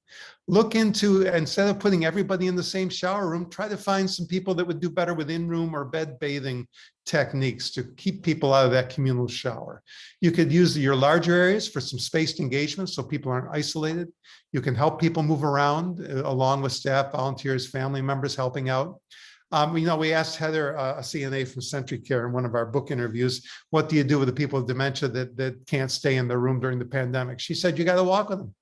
Look into, instead of putting everybody in the same shower room, try to find some people that would do better with in-room or bed bathing techniques to keep people out of that communal shower. You could use your larger areas for some spaced engagement so people aren't isolated. You can help people move around along with staff, volunteers, family members helping out. We asked Heather, a CNA from CenturyCare in one of our book interviews, what do you do with the people with dementia that can't stay in their room during the pandemic? She said, you got to walk with them.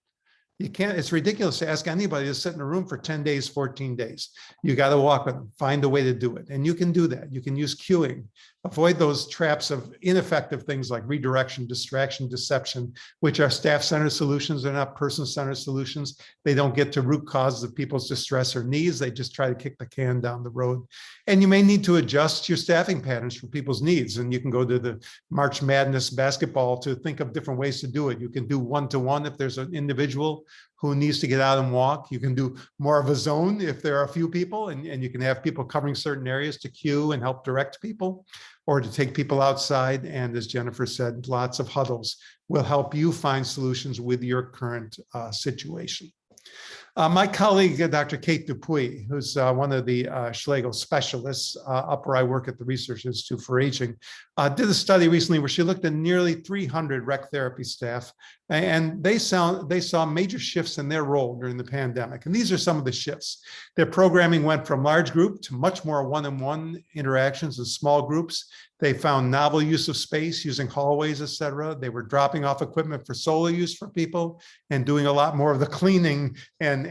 You can't, it's ridiculous to ask anybody to sit in a room for 10 days, 14 days. You got to walk with them, find a way to do it. And you can do that. You can use cueing, avoid those traps of ineffective things like redirection, distraction, deception, which are staff-centered solutions. They're not person-centered solutions. They don't get to root causes of people's distress or needs. They just try to kick the can down the road. And you may need to adjust your staffing patterns for people's needs. And you can go to the March Madness basketball to think of different ways to do it. You can do one-to-one if there's an individual who needs to get out and walk. You can do more of a zone if there are a few people, and you can have people covering certain areas to cue and help direct people, or to take people outside. And as Jennifer said, lots of huddles will help you find solutions with your current situation. My colleague, Dr. Kate Dupuis, who's one of the Schlegel specialists up where I work at the Research Institute for Aging, did a study recently where she looked at nearly 300 rec therapy staff, and they saw major shifts in their role during the pandemic. And these are some of the shifts. Their programming went from large group to much more one-on-one interactions in small groups. They found novel use of space using hallways, et cetera. They were dropping off equipment for solo use for people and doing a lot more of the cleaning and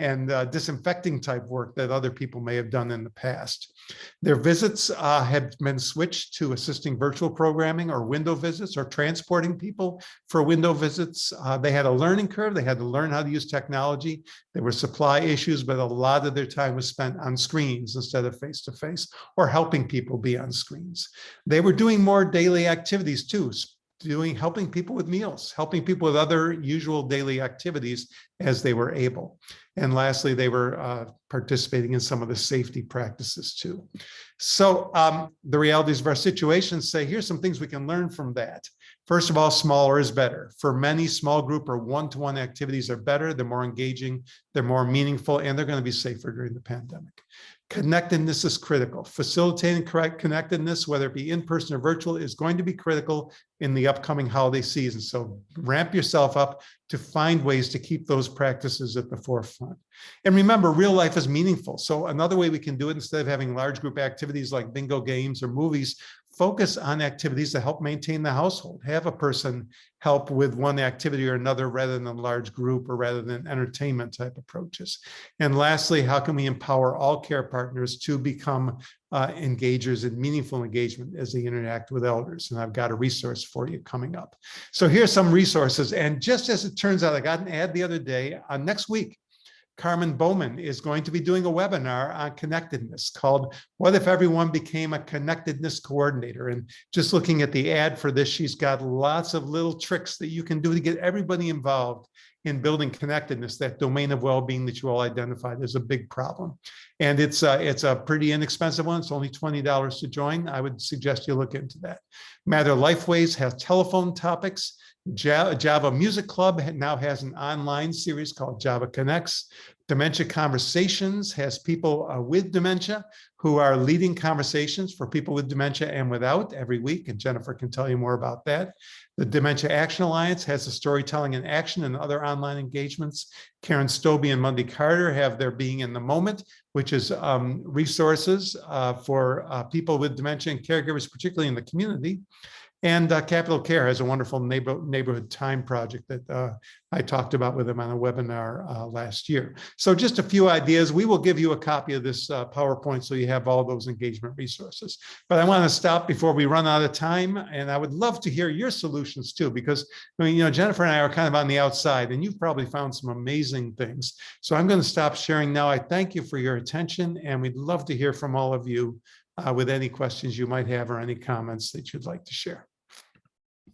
disinfecting type work that other people may have done in the past. Their visits had been switched to assisting virtual programming or window visits or transporting people for window visits. They had a learning curve. They had to learn how to use technology. There were supply issues, but a lot of their time was spent on screens instead of face-to-face or helping people be on screens. They were doing more daily activities too, helping people with meals, helping people with other usual daily activities as they were able. And lastly, they were participating in some of the safety practices too. So the realities of our situation say, here's some things we can learn from that. First of all, smaller is better. For many, small group or one-to-one activities are better. They're more engaging, they're more meaningful, and they're going to be safer during the pandemic. Connectedness is critical. Facilitating correct connectedness, whether it be in person or virtual, is going to be critical in the upcoming holiday season. So ramp yourself up to find ways to keep those practices at the forefront. And remember, real life is meaningful. So another way we can do it, instead of having large group activities like bingo games or movies, focus on activities that help maintain the household. Have a person help with one activity or another rather than a large group or rather than entertainment type approaches. And lastly, how can we empower all care partners to become engagers in meaningful engagement as they interact with elders? And I've got a resource for you coming up. So here's some resources. And just as it turns out, I got an ad the other day, next week, Carmen Bowman is going to be doing a webinar on connectedness called What If Everyone Became a Connectedness Coordinator? And just looking at the ad for this, she's got lots of little tricks that you can do to get everybody involved in building connectedness, that domain of well-being that you all identified as a big problem. And it's a pretty inexpensive one. It's only $20 to join. I would suggest you look into that. Matter Lifeways has telephone topics. Java Music Club now has an online series called Java Connects. Dementia Conversations has people with dementia who are leading conversations for people with dementia and without every week, and Jennifer can tell you more about that. The Dementia Action Alliance has the Storytelling in Action and other online engagements. Karen Stobie and Monday Carter have their Being in the Moment, which is resources for people with dementia and caregivers, particularly in the community. And Capital Care has a wonderful neighborhood time project that I talked about with them on a webinar last year. So just a few ideas. We will give you a copy of this PowerPoint so you have all those engagement resources. But I want to stop before we run out of time. And I would love to hear your solutions too, because I mean, you know, Jennifer and I are kind of on the outside and you've probably found some amazing things. So I'm going to stop sharing now. I thank you for your attention and we'd love to hear from all of you with any questions you might have or any comments that you'd like to share.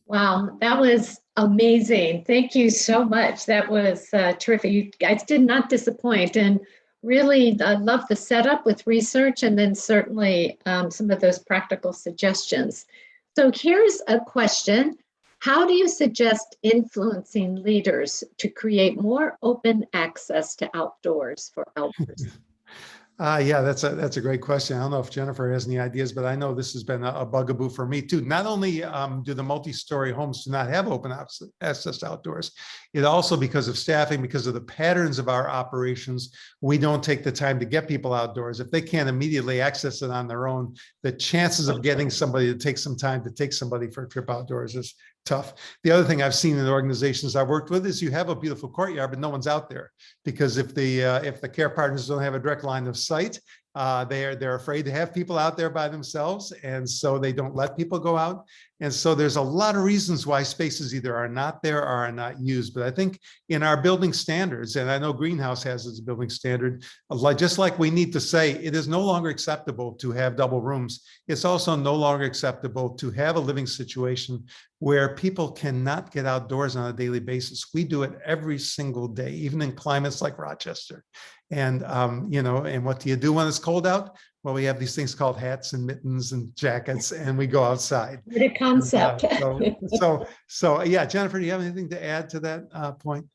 Wow, that was amazing. Thank you so much. That was terrific. You guys did not disappoint, and really love the setup with research and then certainly some of those practical suggestions. So here's a question. How do you suggest influencing leaders to create more open access to outdoors for elders? Yeah, that's a great question. I don't know if Jennifer has any ideas, but I know this has been a bugaboo for me too. Not only do the multi-story homes do not have open access to outdoors, it also, because of staffing, because of the patterns of our operations, we don't take the time to get people outdoors. If they can't immediately access it on their own, the chances of getting somebody to take some time to take somebody for a trip outdoors is tough. The other thing I've seen in organizations I've worked with is you have a beautiful courtyard, but no one's out there because if the care partners don't have a direct line of sight, they're afraid to have people out there by themselves, and so they don't let people go out. And so there's a lot of reasons why spaces either are not there or are not used. But I think in our building standards, and I know Greenhouse has as a building standard, just like we need to say it is no longer acceptable to have double rooms, it's also no longer acceptable to have a living situation where people cannot get outdoors on a daily basis. We do it every single day, even in climates like Rochester. And, you know, and what do you do when it's cold out? Well, we have these things called hats and mittens and jackets, and we go outside. What a concept. So yeah, Jennifer, do you have anything to add to that point?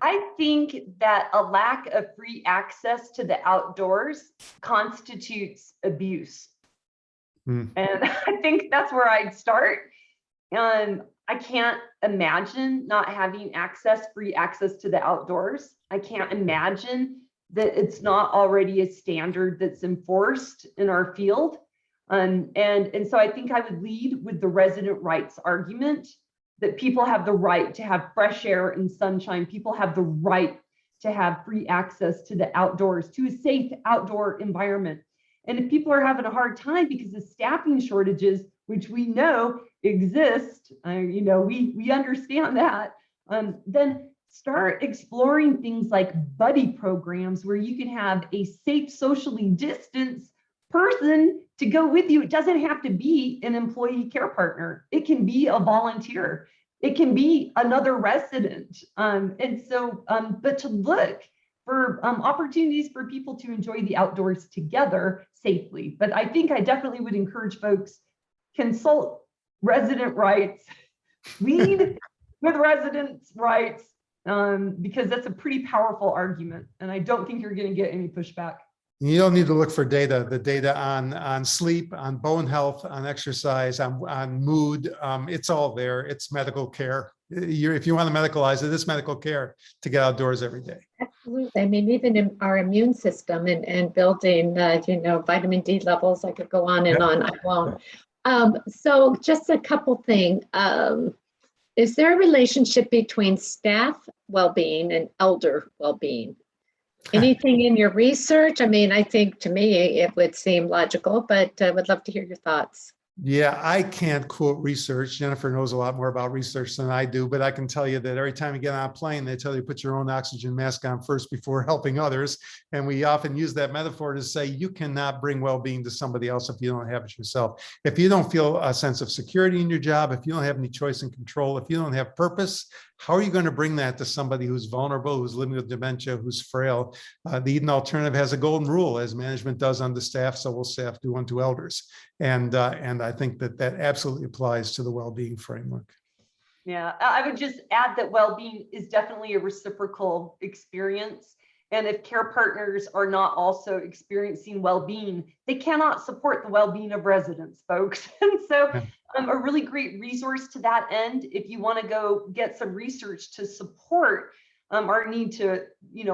I think that a lack of free access to the outdoors constitutes abuse. And I think that's where I'd start. I can't imagine not having free access to the outdoors. I can't imagine that it's not already a standard that's enforced in our field. And so I think I would lead with the resident rights argument that people have the right to have fresh air and sunshine. People have the right to have free access to the outdoors, to a safe outdoor environment. And if people are having a hard time because of staffing shortages, which we know exist, you know, we understand that, then start exploring things like buddy programs where you can have a safe, socially distanced person to go with you. It doesn't have to be an employee care partner. It can be a volunteer. It can be another resident. But to look for opportunities for people to enjoy the outdoors together safely. But I think I definitely would encourage folks, consult resident rights, lead with residents' rights, because that's a pretty powerful argument. And I don't think you're going to get any pushback. You don't need to look for data. The data on sleep, on bone health, on exercise, on mood, it's all there. It's medical care. If you want to medicalize it, it's medical care to get outdoors every day. Absolutely. I mean, even in our immune system and building, you know, vitamin D levels, I could go on and on. I won't. So just a couple things. Is there a relationship between staff well-being and elder well-being? Anything in your research? I mean, I think to me it would seem logical, but I would love to hear your thoughts. Yeah, I can't quote research. Jennifer knows a lot more about research than I do, but I can tell you that every time you get on a plane, they tell you put your own oxygen mask on first before helping others. And we often use that metaphor to say you cannot bring well-being to somebody else if you don't have it yourself. If you don't feel a sense of security in your job, if you don't have any choice and control, if you don't have purpose, how are you going to bring that to somebody who's vulnerable, who's living with dementia, who's frail? The Eden Alternative has a golden rule: as management does unto staff, so will staff do unto elders. And I think that absolutely applies to the well-being framework. Yeah, I would just add that well-being is definitely a reciprocal experience. And if care partners are not also experiencing well-being, they cannot support the well-being of residents, folks. And so a really great resource to that end, if you want to go get some research to support our need to,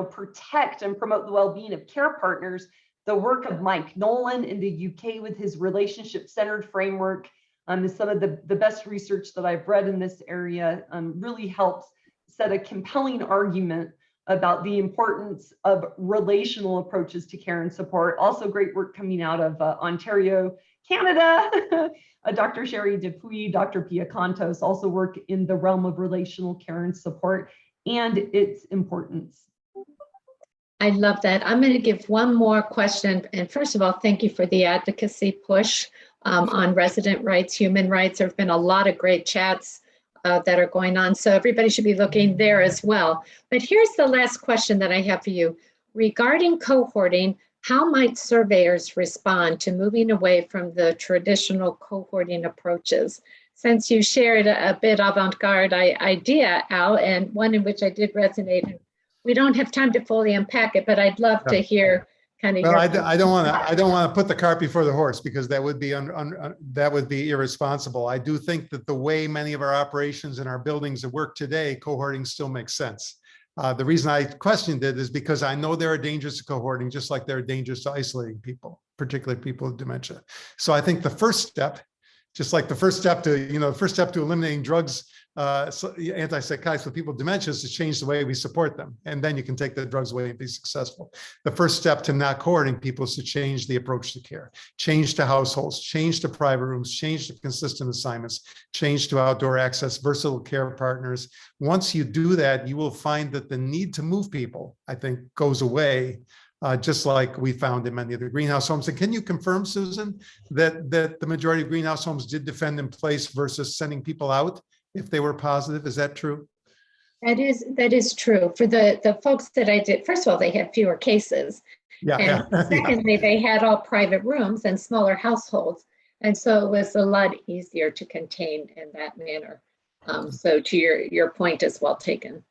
protect and promote the well-being of care partners, the work of Mike Nolan in the UK with his relationship-centered framework is some of the best research that I've read in this area. Really helps set a compelling argument about the importance of relational approaches to care and support. Also great work coming out of Ontario, Canada. Dr. Sherry Dupuis, Dr. Pia Contos also work in the realm of relational care and support and its importance. I love that. I'm going to give one more question. And first of all, thank you for the advocacy push on resident rights, human rights. There have been a lot of great chats that are going on. So everybody should be looking there as well. But here's the last question that I have for you. Regarding cohorting, how might surveyors respond to moving away from the traditional cohorting approaches? Since you shared a bit avant-garde idea, Al, and one in which I did resonate, we don't have time to fully unpack it, but I'd love to hear kind of Well, your. I don't want to put the cart before the horse, because that would be irresponsible. I do think that the way many of our operations and our buildings work today, cohorting still makes sense. The reason I questioned it is because I know there are dangers to cohorting, just like there are dangers to isolating people, particularly people with dementia. So I think the first step, just like the first step to eliminating drugs, antipsychotics for people with dementia, is to change the way we support them. And then you can take the drugs away and be successful. The first step to not cohorting people is to change the approach to care, change to households, change to private rooms, change to consistent assignments, change to outdoor access, versatile care partners. Once you do that, you will find that the need to move people, I think, goes away. Just like we found in many of the greenhouse homes. And can you confirm, Susan, that the majority of greenhouse homes did defend in place versus sending people out if they were positive? Is that true? That is true. For the folks that I did, first of all, they had fewer cases. And secondly, they had all private rooms and smaller households. And so it was a lot easier to contain in that manner. So to your point is well taken.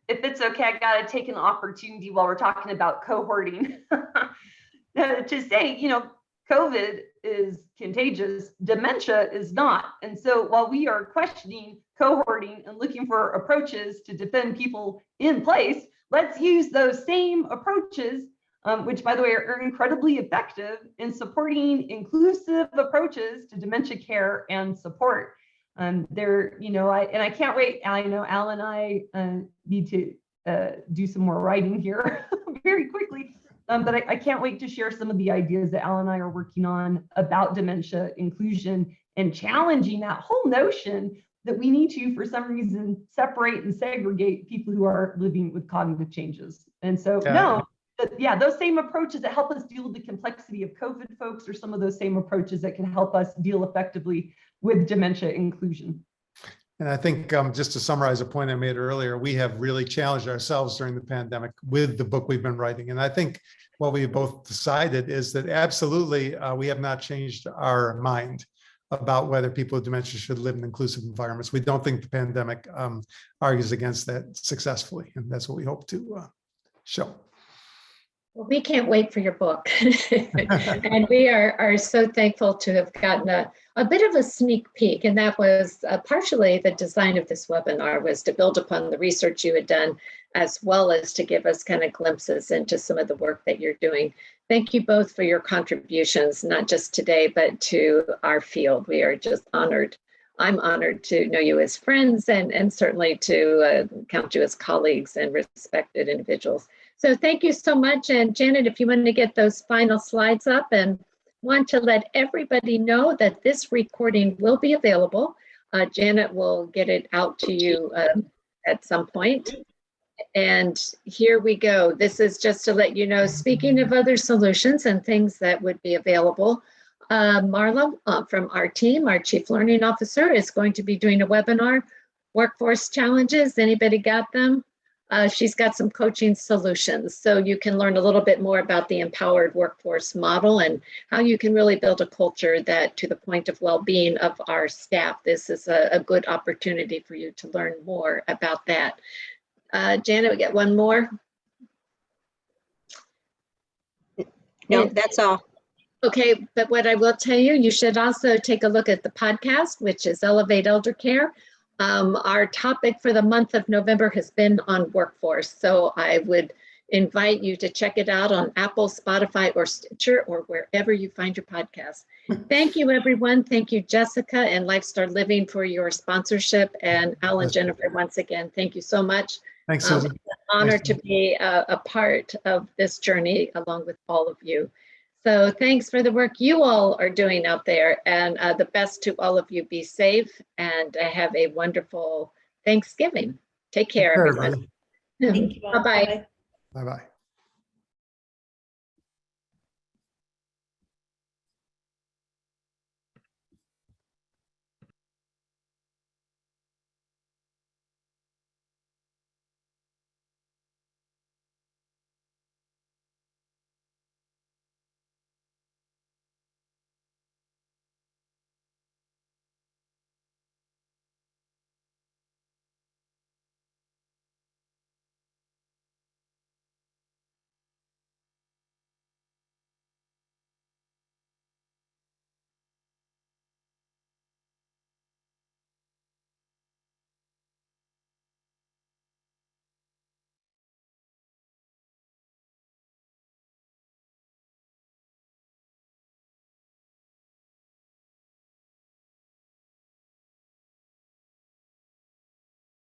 If it's okay, I got to take an opportunity while we're talking about cohorting to say, COVID is contagious, dementia is not. And so while we are questioning cohorting and looking for approaches to defend people in place, let's use those same approaches, which by the way are incredibly effective in supporting inclusive approaches to dementia care and support. I can't wait. I know Al and I need to do some more writing here very quickly, but I can't wait to share some of the ideas that Al and I are working on about dementia inclusion and challenging that whole notion that we need to, for some reason, separate and segregate people who are living with cognitive changes. And so, those same approaches that help us deal with the complexity of COVID, folks, are some of those same approaches that can help us deal effectively with dementia inclusion. And I think just to summarize a point I made earlier, we have really challenged ourselves during the pandemic with the book we've been writing. And I think what we both decided is that absolutely we have not changed our mind about whether people with dementia should live in inclusive environments. We don't think the pandemic argues against that successfully. And that's what we hope to show. Well, we can't wait for your book. And we are so thankful to have gotten a bit of a sneak peek. And that was partially the design of this webinar, was to build upon the research you had done, as well as to give us kind of glimpses into some of the work that you're doing. Thank you both for your contributions, not just today, but to our field. We are just honored. I'm honored to know you as friends and certainly to count you as colleagues and respected individuals. So thank you so much. And Janet, if you want to get those final slides up, and want to let everybody know that this recording will be available. Janet will get it out to you at some point. And here we go. This is just to let you know, speaking of other solutions and things that would be available, Marla from our team, our Chief Learning Officer, is going to be doing a webinar, Workforce Challenges. Anybody got them? She's got some coaching solutions, so you can learn a little bit more about the empowered workforce model and how you can really build a culture that, to the point of well-being of our staff, this is a good opportunity for you to learn more about that. Janet, we get one more. No, And- that's all. Okay, but what I will tell you, you should also take a look at the podcast, which is Elevate Elder Care. Our topic for the month of November has been on workforce. So I would invite you to check it out on Apple, Spotify, or Stitcher, or wherever you find your podcast. Thank you, everyone. Thank you, Jessica and Lifestar Living, for your sponsorship. And Al and Jennifer, once again, thank you so much. Thanks, Susan. It's an honor Nice to to be a part of this journey along with all of you. So thanks for the work you all are doing out there, and the best to all of you. Be safe and have a wonderful Thanksgiving. Take care, everyone. everybody. Thank you all. Bye-bye. Bye-bye. Bye-bye.